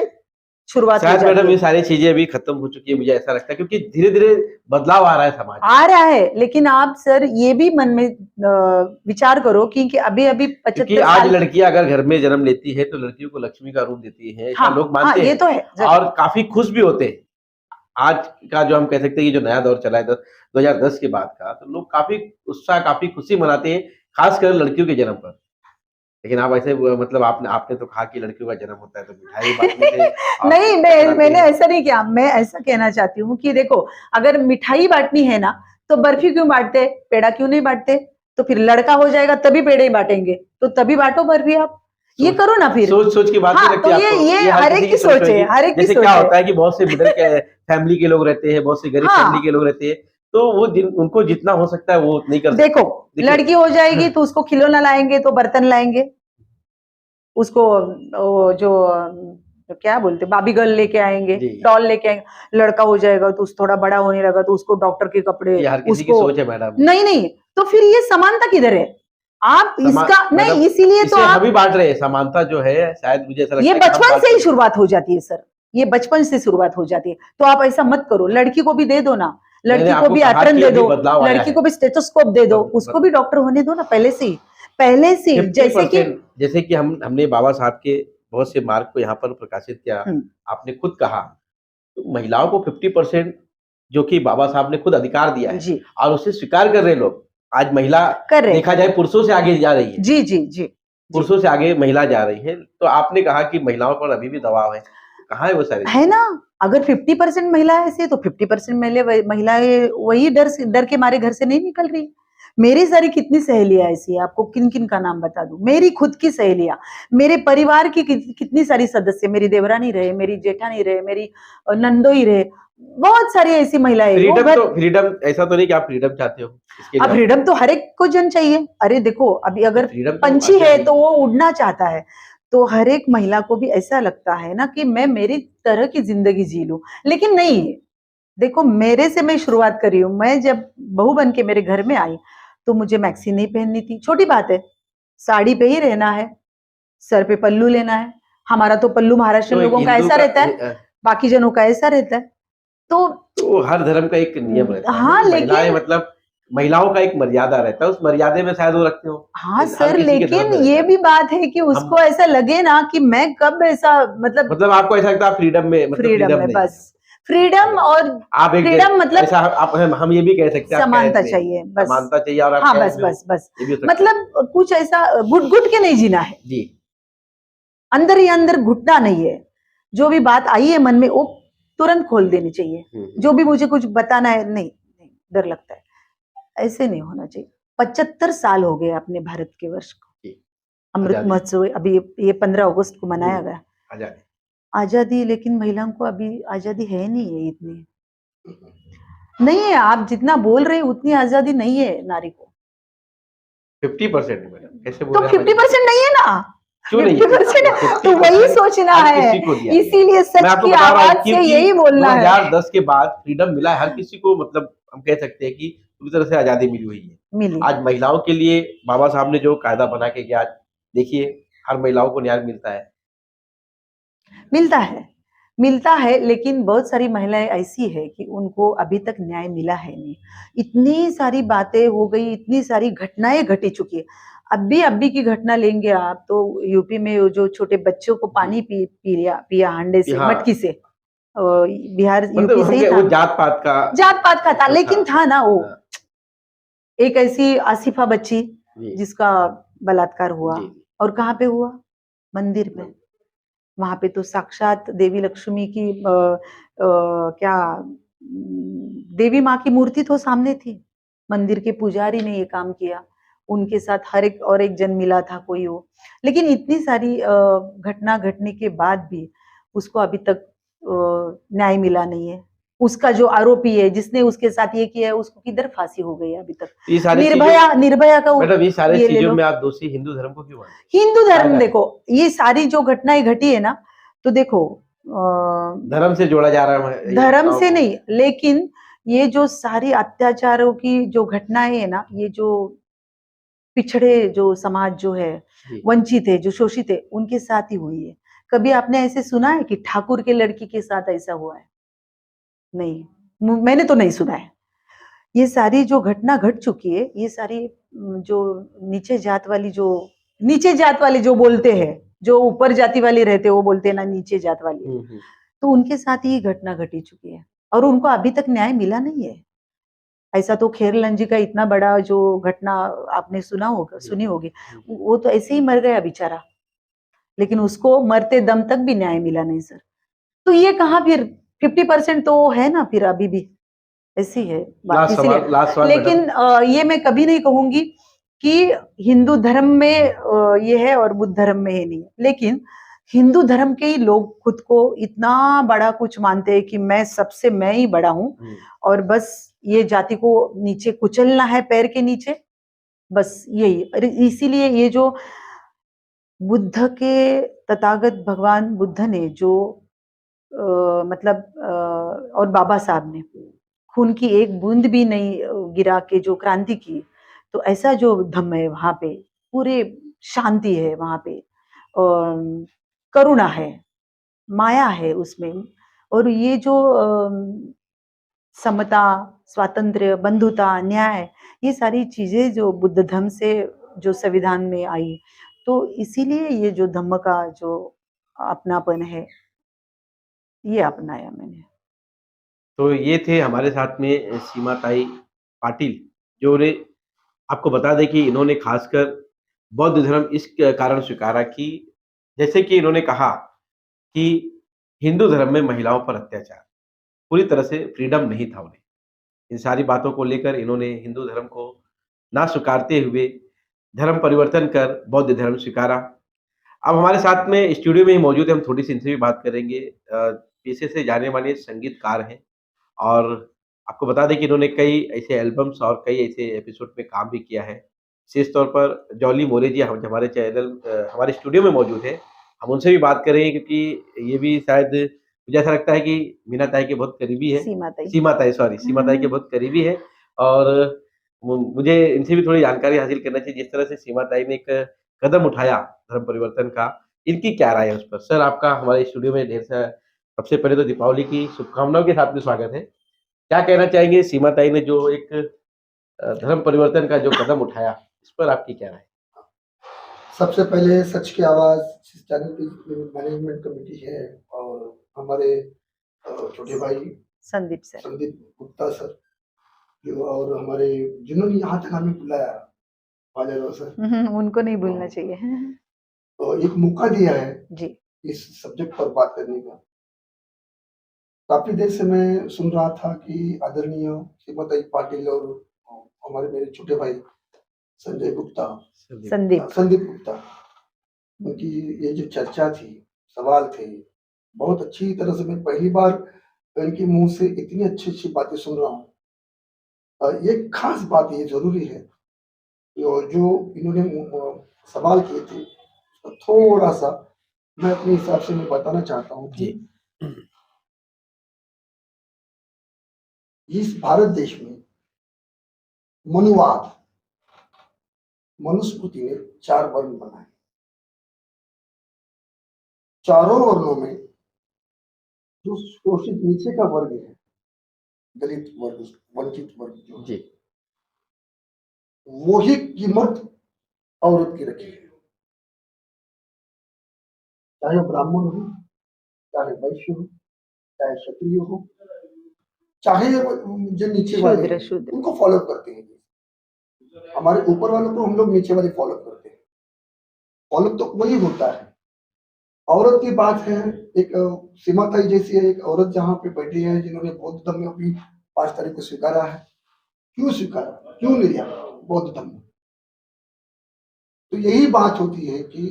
शुरुआत हो शायद जाती मैडम है। ये सारी चीज़ें अभी खत्म हो चुकी है, मुझे ऐसा लगता है क्योंकि धीरे-धीरे बदलाव आ रहा है समाज में। आ रहा है, लेकिन आप सर ये भी मन में विचार करो कि अभी अभी क्योंकि 75 आज साल। लड़कियां अगर घर में जन्म लेती है तो लड़कियों को लक्ष्मी का रूप देती है, ऐसा हाँ लोग हाँ, मानते ये हैं तो है और काफी खुश भी होते हैं। आज का जो हम कह सकते हैं कि जो नया दौर चला है 2010 के बाद का, तो लोग काफी उत्साह, काफी खुशी मनाते हैं, खासकर लड़कियों के जन्म पर। लेकिन आप ऐसे मतलब आपने आपने तो कहा कि लड़कियों का जन्म होता है तो मिठाई बांटने से आप नहीं, खुशियां मनाते मैंने हैं। ऐसा नहीं किया। मैं ऐसा कहना चाहती हूँ कि देखो, अगर मिठाई बांटनी है ना, तो बर्फी क्यों बांटते, पेड़ा क्यों नहीं बांटते। तो फिर लड़का हो जाएगा तभी पेड़े बांटेंगे, तो तभी बांटो बर्फी आप। ये सोच करो ना फिर। सोच की बात नहीं हाँ, लगती तो आपको? ये हर हर किसी एक की सोच सोच है, होगी। हर एक की जैसे सोच क्या है। होता है कि बहुत से मिडिल के फैमिली के लोग रहते हैं, बहुत से गरीब हाँ, फैमिली के लोग रहते हैं, तो वो उनको जितना हो सकता है वो नहीं कर देखो, सकते। देखिए लड़की हो जाएगी तो उसको खिलौना लाएंगे, तो बर्तन लाएंगे। उसको वो जो क्या बोलते, बाबी गर्ल लेके आएंगे, जी, डॉल लेके आएंगे। लड़का हो जाएगा तो उस थोड़ा बड़ा होने लगा तो उसको डॉक्टर के कपड़े, ये हर किसी की उसको। सोच है मैडम। नहीं नहीं, तो फिर ये समानता किधर है। आप समा इसका मैडम नहीं, इसीलिए तो इसे हम आप, ही बाँट रहे हैं, समानता जो है शायद मुझे ऐसा ये लगता है कि हम बचपन बाँट से ही रहे हैं। शुरुआत हो जाती है सर। ये बचपन से शुरुआत हो जाती है। तो आप ऐसा मत करो, लड़की को भी दे दो ना, मैंने लड़की को आपको भी कहा एप्रन कि दे अभी दो, बदलाव आया लड़की है। को भी स्टेथोस्कोप दे दो, बद उसको बद भी डॉक्टर होने दो ना पहले से ही, जैसे कि। 50% जैसे कि हमने बाबा साहब के बहुत से मार्ग को यहाँ पर प्रकाशित किया। हम्म, आपने खुद कहा, तो महिलाओं को 50% जो कि बाबा साहब ने खुद अधिकार दिया है जी और उसे स्वीकार कर रहे हैं लोग। आज महिला कर रहे, देखा जाए पुरुषों से आगे जा रही है। जी जी जी जी। पुरुषों से आगे महिला जा रही है। तो आपने कहा कि महिलाओं पर अभी भी दबाव है। कहाँ है वो सारी है चीज़ें? ना, अगर 50% महिला ऐसे, तो 50% महिलाएं वही डर के मारे घर से नहीं निकल रही। मेरी सारी कितनी सहेलियां ऐसी है, आपको किन किन का नाम बता दूं। मेरी खुद की सहेलियां, मेरे परिवार की कितनी सारी सदस्य, मेरी देवरानी रहे, मेरी जेठानी रहे, मेरी नंदोई रहे, बहुत सारी ऐसी महिलाएं वो घर। फ्रीडम ऐसा तो नहीं कि आप फ्रीडम चाहते हो? इसके लिए अब आप फ्रीडम तो हर एक को जन चाहिए। अरे देखो, अभी अगर फ्रीडम तो पंछी अच्छा है नहीं। तो वो उड़ना चाहता है, तो हर एक महिला को भी ऐसा लगता है ना कि मैं मेरी तरह की जिंदगी जी लूं, लेकिन नहीं। देखो, मेरे से मैं शुरुआत करी हूँ। मैं जब बहू बन के मेरे घर में आई तो मुझे मैक्सी नहीं पहननी थी, छोटी बात है, साड़ी पे ही रहना है, सर पे पल्लू लेना है। हमारा तो पल्लू महाराष्ट्र तो एक लोगों का हिंदू ऐसा का रहता है, बाकी जनों का ऐसा रहता है। तो तो हर धर्म का एक नियम रहता है ना हाँ, कि महिलाएं लेकिन मतलब महिलाओं का एक मर्यादा रहता है, उस मर्यादे में शायद वो रखते हो। हाँ हर सर, किसी के धर्म लेकिन में ये रहता भी बात है कि है। उसको हम ऐसा लगे ना कि मैं कब ऐसा, मतलब मतलब आपको ऐसा लगता है फ्रीडम में, मतलब फ्रीडम फ्रीडम में, नहीं है। बस फ्रीडम। और आप एक फ्रीडम मतलब ऐसा आप हम ये भी कह सकते हैं आप कैद समानता में, चाहिए, बस। समानता चाहिए और आप हाँ, कैद बस में हो, बस बस, ये भी हो सकता है। मतलब कुछ ऐसा घुट घुट के नहीं जीना है, जी अंदर ही अंदर घुटना नहीं है। जो भी बात आई है मन में वो तुरंत खोल देनी चाहिए। जो भी मुझे कुछ बताना है, नहीं नहीं, डर लगता है, ऐसे नहीं होना चाहिए। 75 साल हो गए अपने भारत के वर्ष को, जी, अमृत आजादी। महोत्सव अभी ये 15 अगस्त को मनाया गया, आजादी। आजादी। लेकिन महिलाओं को अभी आजादी है नहीं है, इतनी नहीं है। आप जितना बोल रहे हैं उतनी आजादी नहीं है नारी को। 50% है मैडम, कैसे बोल तो रहे हैं 50% नहीं है ना, क्यों नहीं 50% तो वही सोचना हर है। किसी को दिया गया। इसीलिए मैं सच आपको की बता रहा हूँ आवाज से क्योंकि यही बोलना है। 2010 के बाद फ्रीडम मिला है हर किसी को, मतलब हम कह सकते हैं कि पूरी तरह से आजादी मिली हुई है। मिली आज महिलाओं के लिए बाबा साहब ने जो कायदा बना के गया, आज देखिए हर महिलाओं को न्याय मिलता है। मिलता है, मिलता है, लेकिन बहुत सारी महिलाएं ऐसी है कि उनको अभी तक न्याय मिला है नहीं। इतनी सारी बातें हो गई, इतनी सारी घटनाएं घटी चुकी है। अभी की घटना लेंगे आप तो यूपी में वो जो छोटे बच्चों को पानी पिया पिया हांडे से, हाँ, मटकी से, बिहार मतलब यूपी से हम ही था, वो जात पात का जात पात का था, वो लेकिन था ना वो। हाँ, एक ऐसी आसिफा बच्ची जी जिसका बलात्कार हुआ, जी और कहाँ पे हुआ? मंदिर में। वहां पे तो साक्षात देवी लक्ष्मी की क्या देवी माँ की मूर्ति तो सामने थी। मंदिर के पुजारी ने ये काम किया, उनके साथ हर एक और एक जन मिला था कोई हो। लेकिन इतनी सारी घटना घटने के बाद भी उसको अभी तक न्याय मिला नहीं है। उसका जो आरोपी है जिसने उसके साथ ये किया है, उसको किधर फांसी हो गई है अभी तक? ये सारी निर्भया, निर्भया का मैडम ये सारी ये ले चीजों लो। में आप दोषी हिंदू धर्म को क्यों मानते हिंदू हैं? धर्म, देखो ये सारी जो घटनाएं घटी है ना, तो देखो धर्म से जोड़ा जा रहा है ये धर्म घटनाओं से को। नहीं, लेकिन ये जो सारी अत्याचारों की जो घटनाएं है ना, ये जो पिछड़े जो समाज जो है, जी वंचित है, जो शोषित है, उनके साथ ही हुई है। कभी आपने ऐसे सुना है कि ठाकुर के लड़की के साथ ऐसा हुआ है? नहीं, मैंने तो नहीं सुना है। ये सारी जो घटना घट चुकी है, ये सारी जो नीचे जात वाली जो नीचे जात वाले जो बोलते हैं, जो ऊपर जाति वाले रहते हैं वो बोलते हैं ना नीचे जात वाली है, तो उनके साथ ही घटना घटी चुकी है और उनको अभी तक न्याय मिला नहीं है। ऐसा तो खेरलंजी का इतना बड़ा जो घटना आपने सुना होगा, सुनी होगी, वो तो ऐसे ही मर गया बेचारा, लेकिन उसको मरते दम तक भी न्याय मिला नहीं सर। तो ये कहाँ फिर 50% तो है ना, फिर अभी भी ऐसी है बात। इसलिए लास्ट सवाल लेकिन मैडम। ये मैं कभी नहीं कहूंगी कि हिंदू धर्म में ये है और बुद्ध धर्म में ये नहीं है, लेकिन हिंदू धर्म के ही लोग खुद को इतना बड़ा कुछ मानते हैं कि मैं ही बड़ा हूँ और बस ये जाति को नीचे कुचलना है पैर के नीचे, बस यही। इसीलिए ये जो बुद्ध के तथागत भगवान बुद्ध ने जो मतलब और बाबा साहब ने खून की एक बूंद भी नहीं गिरा के जो क्रांति की, तो ऐसा जो धम्म है वहां पे, पूरे शांति है वहां पे, करुणा है, माया है उसमें, और ये जो समता, स्वातंत्र्य, बंधुता, न्याय, ये सारी चीजें जो बुद्ध धर्म से जो संविधान में आई, तो इसीलिए ये जो धम्म का जो अपनापन है ये अपनाया मैंने। तो ये थे हमारे साथ में सीमा ताई पाटिल, जो ने आपको बता दें कि इन्होंने खासकर बौद्ध धर्म इस कारण स्वीकारा कि जैसे कि इन्होंने कहा कि हिंदू धर्म में महिलाओं पर अत्याचार, पूरी तरह से फ्रीडम नहीं था उन्हें। इन सारी बातों को लेकर इन्होंने हिंदू धर्म को ना स्वीकारते हुए धर्म परिवर्तन कर बौद्ध धर्म स्वीकारा। अब हमारे साथ में स्टूडियो में ही मौजूद है, हम थोड़ी-सी इनसे भी बात करेंगे। पेशे से जाने-माने संगीतकार हैं और आपको बता दें कि इन्होंने कई ऐसे एल्बम्स और कई ऐसे एपिसोड पे काम भी किया है। विशेष तौर पर जॉली मोरे जी हम हमारे चैनल हमारे स्टूडियो में मौजूद हैं हम उनसे भी बात करेंगे, क्योंकि ये भी शायद मुझे ऐसा लगता है कि मीना ताई के बहुत करीबी है। सीमा ताई, सॉरी, सीमा ताई के बहुत करीबी है। और मुझे इनसे भी थोड़ी जानकारी हासिल करना चाहिए, जिस तरह से सीमा ताई ने एक कदम उठाया धर्म परिवर्तन का, इनकी क्या राय है उस पर? सर, आपका हमारे स्टूडियो में ढेर सारा, सबसे पहले तो दीपावली की शुभकामनाओं के साथ में स्वागत है। क्या कहना चाहेंगे सीमा ताई ने जो एक धर्म परिवर्तन का जो कदम उठाया, इस पर आपकी क्या राय है? सबसे पहले सच की आवाज चैनल की मैनेजमेंट कमेटी है और हमारे छोटे भाई संदीप गुप्ता सर जो, और हमारे जिन्होंने यहाँ तक हमें बुलाया, फादर सर, उनको नहीं भूलना चाहिए तो एक मौका दिया है जी। इस सब्जेक्ट पर बात करने का। काफी देर से मैं सुन रहा था कि आदरणीय श्रीमती पाटिल और हमारे मेरे छोटे भाई संदीप गुप्ता, उनकी ये जो चर्चा थी, सवाल थे, बहुत अच्छी तरह से, मैं पहली बार इनके मुंह से इतनी अच्छी अच्छी बातें सुन रहा हूँ। ये खास बात ये जरूरी है, जो इन्होंने सवाल किए थे, तो थोड़ा सा मैं अपने हिसाब से मैं बताना चाहता हूँ कि इस भारत देश में मनुवाद, मनुस्मृति ने 4 वर्ण बनाए। चारों वर्णों में जो शोषित नीचे का वर्ग है, दलित वर्ग, वंचित वर्ग जो जी, वही कीमत औरत की रखी है। चाहे ब्राह्मण हो, चाहे वैश्य हो, चाहे क्षत्रिय हो, चाहे जो नीचे वाले उनको फॉलो करते हैं। हमारे ऊपर वालों को हम लोग नीचे वाले फॉलो करते हैं। फॉलो तो वही होता है। औरत की बात है, एक सीमा ताई जैसी है, एक औरत जहाँ पे बैठी है, जिन्होंने बौद्ध धर्म में अपनी 5 तारीख को स्वीकारा है। क्यों स्वीकारा, क्यों नहीं लिया बौद्ध धर्म? तो यही बात होती है कि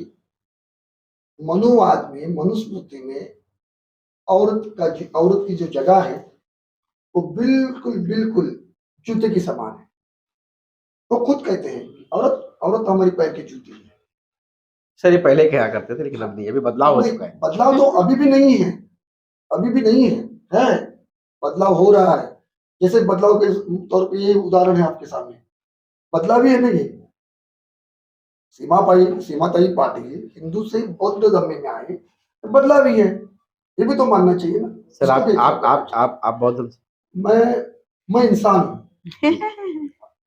मनुवाद में, मनुस्मृति में औरत की जो जगह है वो बिल्कुल बिल्कुल जूते की समान है। तो खुद कहते हैं औरत हमारी पैर की जूती है। सर, ये पहले क्या करते थे, लेकिन अब नहीं, अभी बदलाव हो चुका है। बदलाव तो अभी भी नहीं है, है बदलाव हो रहा है। जैसे बदलाव के तौर पे ये उदाहरण है आपके सामने, बदलाव ही है नहीं। सीमा ताई पाटिल हिंदू से बौद्ध धर्म में आए, तो बदलाव ही है, ये भी तो मानना चाहिए ना। सर, आप बौद्ध? मैं इंसान हूँ।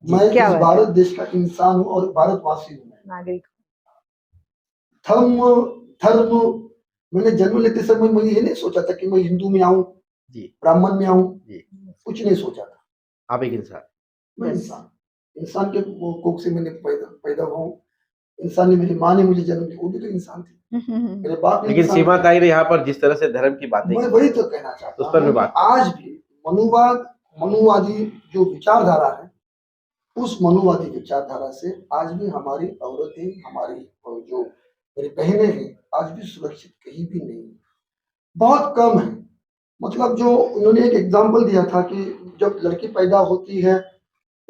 मैं इस भारत देश का इंसान हूँ और भारतवासी हूँ, नागरिक। धर्म मैंने जन्म लेते समय मैं ये नहीं सोचा था कि मैं हिंदू में आऊं, ब्राह्मण में आऊं, कुछ नहीं सोचा था। आप एक इंसान, मैं इंसान के कोख से मैंने पैदा हुआ। इंसान ने, मेरी माँ ने मुझे जन्म दिया, वो भी तो इंसान थी, मेरे बाप। लेकिन सीमा ताई ने यहाँ पर जिस तरह से धर्म की बातें, मैं वही तो कहना चाहता हूँ, उस पर भी बात। आज भी मनुवादी जो विचारधारा है, उस मनुवादी विचारधारा से आज भी हमारी औरतें, हमारी जो मेरी बहनें हैं, आज भी सुरक्षित कहीं भी नहीं, बहुत कम है। मतलब जो उन्होंने एक एग्जाम्पल दिया था कि जब लड़की पैदा होती है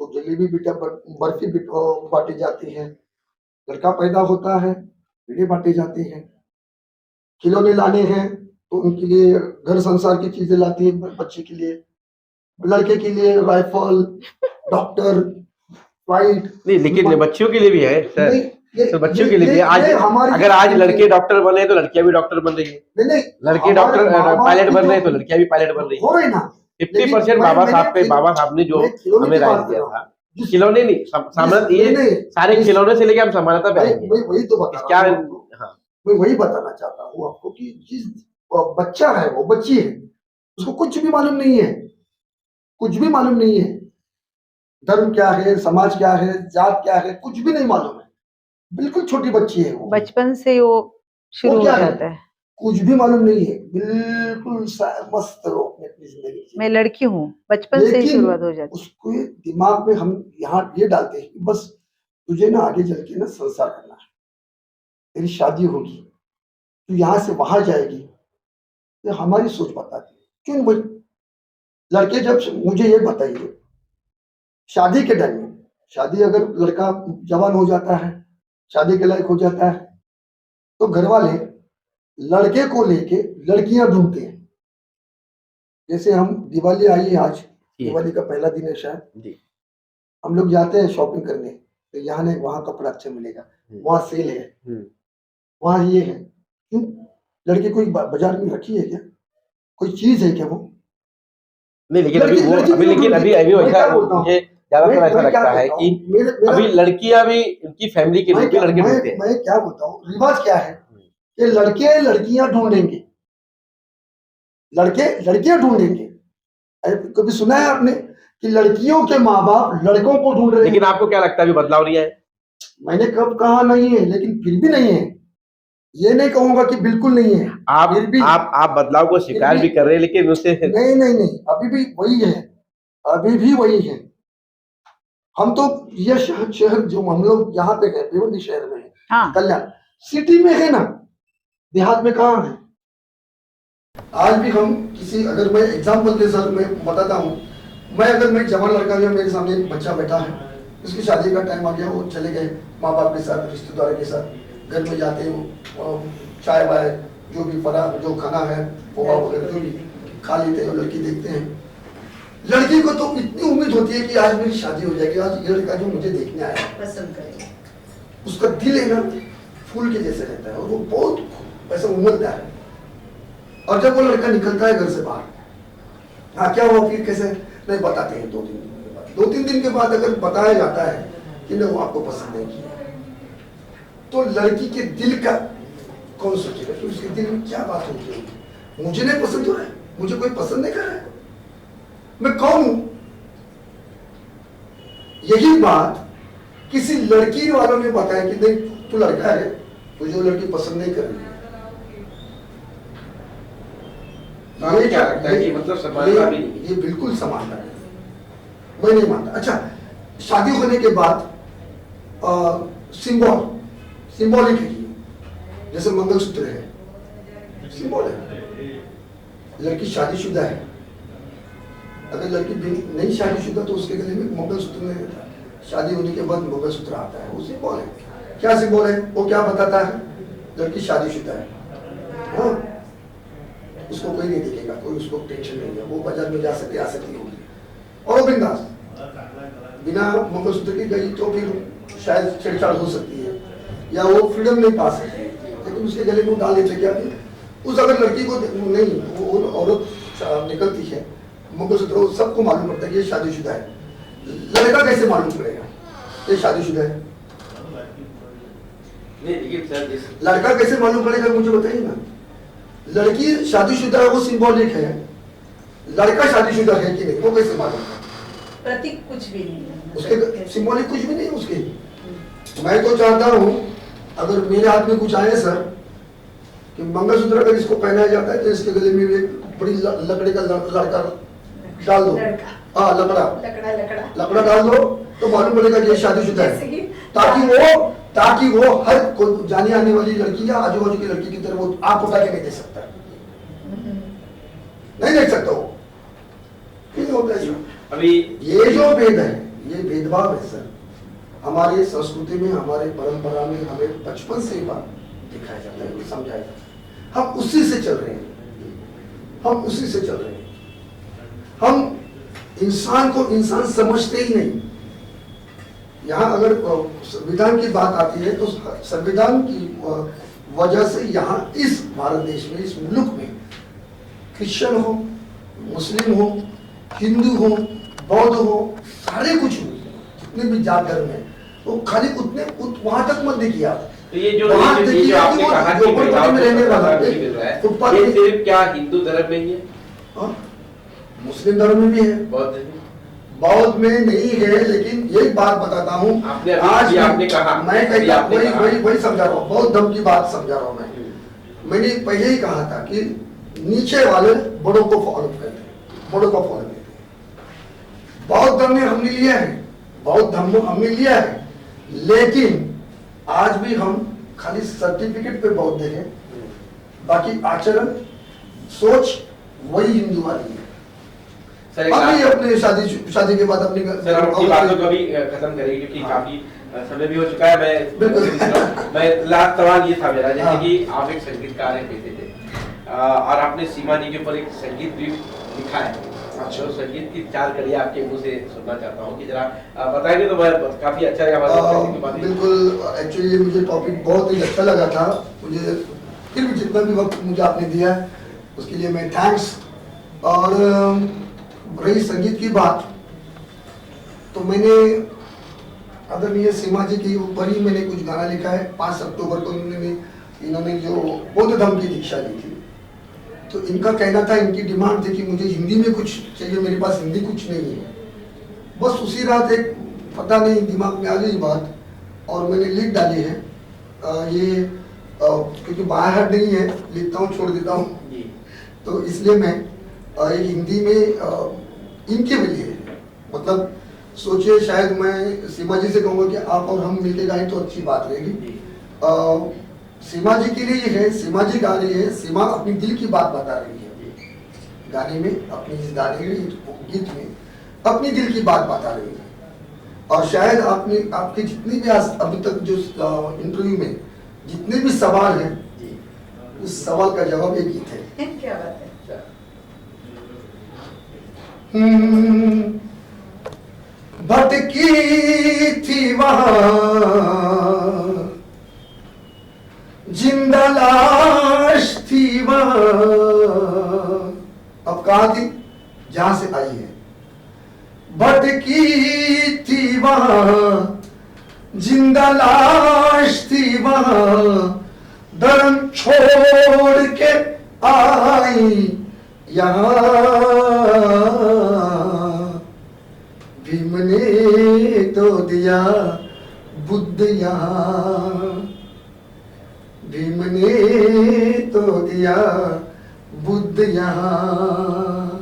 तो जलेबी बर्फी बांटी जाती है, लड़का पैदा होता है पेड़े बांटे जाते हैं, खिलौने लाने हैं तो उनके लिए घर संसार की चीजें लाती है, बच्चे के लिए, लड़के के लिए राइफल, डॉक्टर, फ्लाइट। नहीं, लेकिन बच्चियों के लिए भी है सर, तो बच्चों के लिए आज अगर आज लड़के डॉक्टर बने तो लड़कियां भी डॉक्टर बन रही है, लड़के डॉक्टर पायलट बन रहे हैं तो लड़कियां भी पायलट बन रही है ना। 50% बाबा साहब ने जो हमें राय दिया था, खिलौने नहीं, सामर्थ्य, ये सारे खिलौने से लेके हम समानता पे आएंगे। वही तो क्या, मैं वही बताना चाहता हूँ आपको कि जिस बच्चा है, वो बच्ची है, उसको कुछ भी मालूम नहीं है, कुछ भी मालूम नहीं है, धर्म क्या है, समाज क्या है, जात क्या है, कुछ भी नहीं मालूम है। बिल्कुल छोटी बच्ची है, वो बचपन से वो शुरू हो जाता है, कुछ भी मालूम नहीं है, बिल्कुल मस्त रहो अपनी जिंदगी। मैं लड़की हूँ, बचपन से ही शुरुआत हो जाती है। उसको दिमाग में हम यहाँ ये डालते हैं कि बस तुझे ना आगे चल के ना संसार करना है, तेरी शादी होगी, तू यहाँ से वहां जाएगी, तो हमारी सोच बताती है। क्यों भाई, लड़के जब मुझे ये बताइए, शादी के टाइम में, शादी अगर लड़का जवान हो जाता है, शादी के लायक हो जाता है, तो घर वाले लड़के को लेके लड़कियां ढूंढते हैं। जैसे हम दिवाली आई है आज, दिवाली का पहला दिन है शायद जी। हम लोग जाते हैं शॉपिंग करने, तो यहाँ नहीं वहाँ कपड़ा अच्छा मिलेगा, वहाँ सेल है, वहाँ ये है। क्यों? लड़की कोई बाजार में रखी है क्या? कोई चीज है क्या वो? नहीं, लेकिन अभी वो अभी लेकिन अभी अभी वैसा मुझे ज्यादातर ऐसा लगता है कि अभी लड़कियां भी उनकी फैमिली के लोग भी लड़के ढूंढते हैं। मैं क्या बोलता हूँ, रिवाज क्या है कि लड़के लड़कियां ढूंढेंगे, लड़के लड़कियां ढूंढेंगे। कभी सुना है आपने कि लड़कियों के माँ बाप लड़कों को ढूंढ रहे हैं? लेकिन आपको क्या लगता है अभी बदलाव नहीं है? मैंने कब कहा नहीं है, लेकिन फिर भी नहीं है, ये नहीं कहूंगा कि बिल्कुल नहीं है। आप बदलाव को स्वीकार भी कर रहे हैं, लेकिन उससे नहीं, अभी भी वही है, अभी भी वही है। हम तो ये शहर जो हम लोग यहाँ पे है, भिवंडी शहर में है, हाँ। कल्याण सिटी में है ना, देहात में कहाँ है? आज भी हम किसी, अगर मैं एग्जाम्पल के साथ मैं बताता हूँ, मैं जवान लड़का हूँ, मेरे सामने एक बच्चा बैठा है, उसकी शादी का टाइम आ गया, वो चले गए माँ बाप के साथ, रिश्तेदारों के साथ, घर में जाते हो, चाय वाय जो भी परा जो खाना है पोहा वगैरह जो भी खा लेते हैं, लड़की देखते हैं। लड़की को तो इतनी उम्मीद होती है कि आज मेरी शादी हो जाएगी, आज ये लड़का जो मुझे देखने आया पसंद करें, उसका दिल है ना फूल के जैसे रहता है, और वो बहुत ऐसा उमलता है। और जब वो लड़का निकलता है घर से बाहर, हाँ क्या हुआ फिर कैसे, नहीं बताते हैं 2-3 दिन के बाद। 2-3 दिन के बाद अगर बताया जाता है कि नहीं वो आपको पसंद नहीं किया, तो लड़की के दिल का कौन सोचेगा कि उसके दिल में क्या बात होती है, मुझे नहीं पसंद हो रहा है, मुझे कोई पसंद नहीं कर रहा है, मैं कौन हूं? यही बात किसी लड़की वालों ने बताया कि नहीं तू लड़का है, तुझे वो लड़की पसंद नहीं कर रही है। ये क्या लगता है कि मतलब समानता भी नहीं? ये बिल्कुल समानता है, मैं नहीं मानता। अच्छा, शादी होने के बाद सिंबॉलिक है, जैसे मंगलसूत्र है, सिंबल है। लड़की शादीशुदा है, अगर लड़की नहीं शादीशुदा तो उसके गले में मंगलसूत्र नहीं रहता, शादी होने के बाद मंगलसूत्र आता है, वो सिंबल है। क्या सिंबल है? वो क्या बताता है? लड़की शादीशुदा है, हाँ, उसको कोई नहीं देखेगा, कोई उसको टेंशन नहीं है, वो बाजार में जा सकती आ सकती होगी, और वो बिंदास बिना मंगलसूत्र की गई तो फिर शायद छेड़छाड़ हो सकती है, या वो फ्रीडम नहीं पा सकती, लेकिन उसके गले में डाल देते क्या उस अगर लड़की को नहीं, वो औरत निकलती है मंगलसूत्र, सबको मालूम पड़ता है कि ये शादीशुदा है। लड़का कैसे मालूम पड़ेगा ये शादीशुदा है? लड़का कैसे मालूम पड़ेगा मुझे बताइए ना। लड़की शादीशुदा है वो सिंबॉलिक है, लड़का शादीशुदा है कि नहीं वो कैसे मालूम? प्रतीक कुछ भी नहीं है, उसके सिंबॉलिक कुछ भी नहीं है उसके। मैं तो चाहता हूँ अगर मेरे हाथ में कुछ आए सर कि मंगलसूत्र अगर इसको पहनाया जाता है तो इसके गले में एक बड़ी लकड़ी का लड़का डाल दो, हाँ लकड़ा डाल दो तो मालूम पड़ेगा कि ये शादीशुदा है, ताकि वो हर जाने आने वाली लड़की या आजू बाजू की लड़की की तरह वो आंख उठा के नहीं दे सकता, नहीं देख सकता वो। क्यों होता है अभी ये जो भेद है, ये भेदभाव है सर, हमारी संस्कृति में, हमारे परंपरा में हमें बचपन से बात दिखाया जाता है, समझाया जाता है, हम उसी से चल रहे हैं, हम उसी से चल रहे हैं। हम इंसान को इंसान समझते ही नहीं। यहाँ अगर संविधान की बात आती है तो संविधान की वजह से यहाँ इस भारत देश में, इस मुल्क में क्रिश्चियन हो, मुस्लिम हो, हिंदू हो, बौद्ध हो, सारे कुछ हो, जितने भी जात धर्म है, तो खाली उतने वहां तक मत देखिए आप। तो ये जो आपने कहा कि ये सिर्फ क्या हिंदू धर्म में ही है? मुस्लिम धर्म में भी है, बौद्ध में नहीं है, लेकिन यही बात बताता हूँ। आज आपने कहा, मैं वही समझा रहा हूँ, बौद्ध धर्म की बात समझा रहा हूँ मैंने पहले ही कहा था कि नीचे वाले बड़ों को फॉलो करते हैं, बड़ों को फॉलो करते हैं। बौद्ध धर्म हमने लिया है, बौद्ध धर्म हमने लिया है, लेकिन आज भी हम खाली सर्टिफिकेट पे बौद्ध हैं, बाकी आचरण सोच वही हिंदू वाली है। सर, एक हम भी लास्ट- अपने शादी के बाद अपनी सर हम अपनी बातों को भी खत्म करेंगे क्योंकि काफी समय भी हो चुका है। मैं लास्ट सवाल ये था मेरा, जैसे हाँ। कि आप एक संगीतकार हैं पेशे से, और आपने सीमा जी के ऊपर एक संगीत भी लिखा है, जो संगीत की 4 कड़ी आपके मुंह से सुनना चाहता हूँ कि जरा बताएंगे तो मैं काफी अच्छा रहेगा। बिल्कुल, एक्चुअली मुझे टॉपिक बहुत ही अच्छा लगा था। मुझे फिर भी जितना भी वक्त मुझे आपने दिया है उसके लिए मैं थैंक्स। और रही संगीत की बात, तो मैंने आदरणीय सीमा जी के ऊपर ही मैंने कुछ गाना लिखा है। 5 अक्टूबर को इन्होंने जो बौद्ध धर्म की दीक्षा ली थी, तो इनका कहना था, इनकी डिमांड थी कि मुझे हिंदी में कुछ चाहिए, मेरे पास हिंदी कुछ नहीं है। बस उसी रात एक पता नहीं दिमाग में आ गई बात और मैंने लिख डाली है। क्योंकि बाहर नहीं है, लिखता हूँ छोड़ देता हूँ, तो इसलिए मैं ये हिंदी में इनके लिए, मतलब सोचिए शायद मैं सीमा जी से कहूँगा कि आप और हम मिलके गाएं तो अच्छी बात रहेगी। सीमा जी के लिए ये है, सीमा जी गा रही है, सीमा अपनी दिल की बात बता रही है गाने में, अपनी इस गाने में, गीत में अपनी दिल की बात बता रही है। और शायद आपके जितनी भी अभी तक जो इंटरव्यू में जितने भी सवाल हैं, उस सवाल का जवाब एक गीत है। क्या बात है। भटकी थी वहां जिंदा लाश थी वहां। अब कहा थी जहां से आई है। भटकी थी वहां जिंदा लाश थी वहां, धर्म छोड़ के आई यहाँ। भीम ने तो दिया बुद्ध यहाँ, भीम ने तो दिया बुद्ध यहाँ।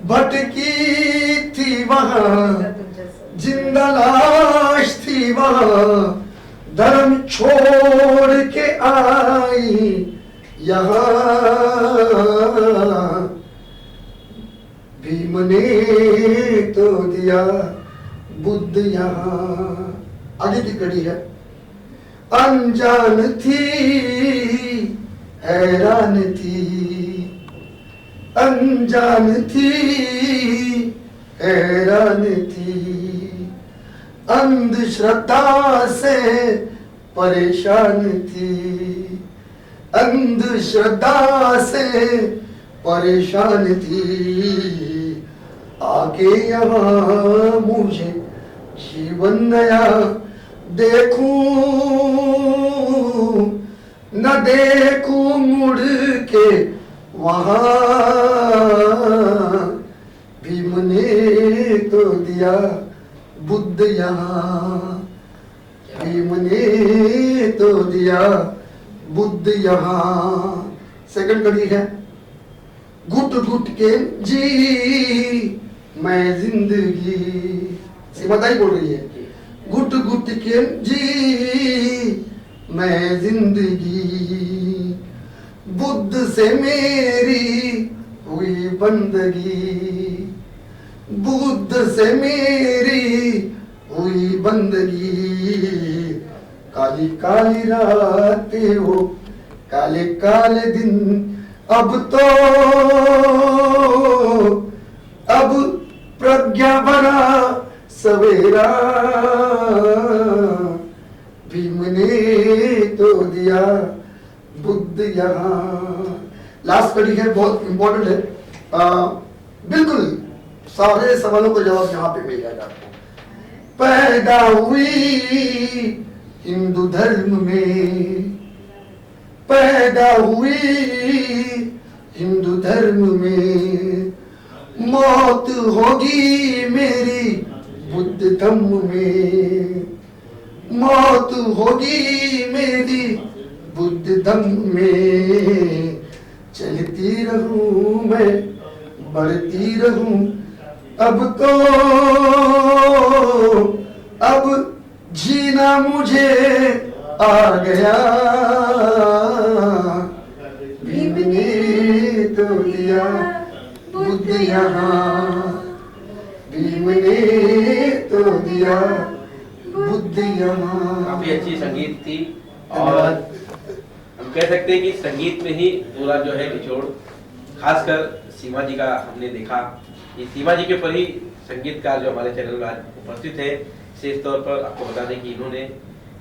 भटकी थी वहां जिंदा लाश थी वहां, धर्म छोड़ के आई यहाँ। भीम ने तो दिया बुद्ध यहाँ। आगे की कड़ी है। अनजान थी हैरान थी, अनजान थी हैरान थी, अंधश्रद्धा से परेशान थी, अंधश्रद्धा से परेशान थी। आके यहाँ मुझे जीवन नया देखूं न देखूं मुड़ के वहाँ। भीम ने तो दिया बुद्ध यहाँ, भीम ने तो दिया बुद्ध यहाँ। सेकंड कड़ी है। घुट घुट के जी मैं जिंदगी, सीमा ही बोल रही है। घुट घुट के जी मैं जिंदगी, बुद्ध से मेरी हुई बंदगी, बुद्ध से मेरी हुई बंदगी। काली काली रातें हो काले काले दिन, अब तो अब प्रज्ञा बना सवेरा। भीम ने तो दिया बुद्ध यहाँ। लास्ट कड़ी है, बहुत इंपॉर्टेंट है। बिल्कुल सारे सवालों का जवाब यहाँ पे मिल जाएगा आपको। पैदा हुई हिंदू धर्म में, पैदा हुई हिंदू धर्म में, मौत होगी मेरी बुद्ध धम्म में, मौत होगी मेरी बुद्ध धम्म में। चलती रहूं मैं बढ़ती रहूं, अब तो अब जीना मुझे आ गया। भीम ने तो दिया यहाँ भीम ने तो दिया बुद्ध यहाँ। काफी अच्छी संगीत थी और हम कह सकते हैं कि संगीत में ही पूरा जो है निचोड़, खासकर सीमा जी का हमने देखा कि सीमा जी के ऊपर ही संगीतकार जो हमारे चैनल में आज उपस्थित है, विशेष तौर पर आपको बता दें कि इन्होंने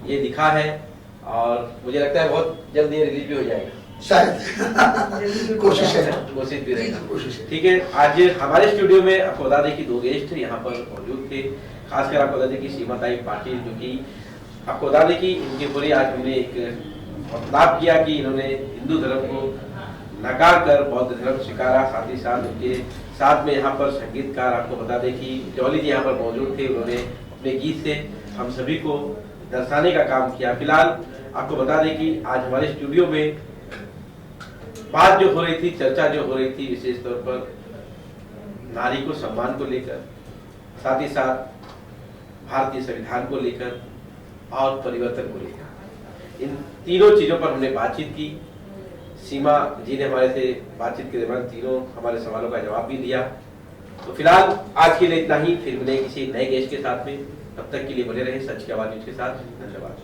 ये लिखा है और मुझे लगता है बहुत जल्द ये रिलीज भी हो जाएगा शायद कोशिश है, कोशिश भी रहेगा। कोशिश है। ठीक है, आज हमारे स्टूडियो में आपको बता दें कि 2 गेस्ट यहाँ पर मौजूद थे। खासकर आपको बता दें कि सीमा ताई पाटिल, जो कि आपको बता दें कि इनके पूरे आज हमने एक मतलब किया कि इन्होंने हिंदू धर्म को नकार कर बौद्ध धर्म स्वीकारा। साथ ही साथ उनके साथ में यहाँ पर संगीतकार आपको बता दें कि जौली जी यहाँ पर मौजूद थे। उन्होंने अपने गीत से हम सभी को दर्शाने का काम किया। फिलहाल आपको बता दें कि आज हमारे स्टूडियो में बात जो हो रही थी, चर्चा जो हो रही थी, विशेष तौर पर नारी को सम्मान को लेकर, साथ ही साथ भारतीय संविधान को लेकर और परिवर्तन को लेकर, इन तीनों चीजों पर हमने बातचीत की। सीमा जी ने हमारे से बातचीत के दौरान तीनों हमारे सवालों का जवाब भी दिया। तो फिलहाल आज के लिए इतना ही, फिर मिलेंगे किसी नए गेस्ट के साथ में। तब तक के लिए बने रहे सच की आवाज न्यूज के साथ। धन्यवाद।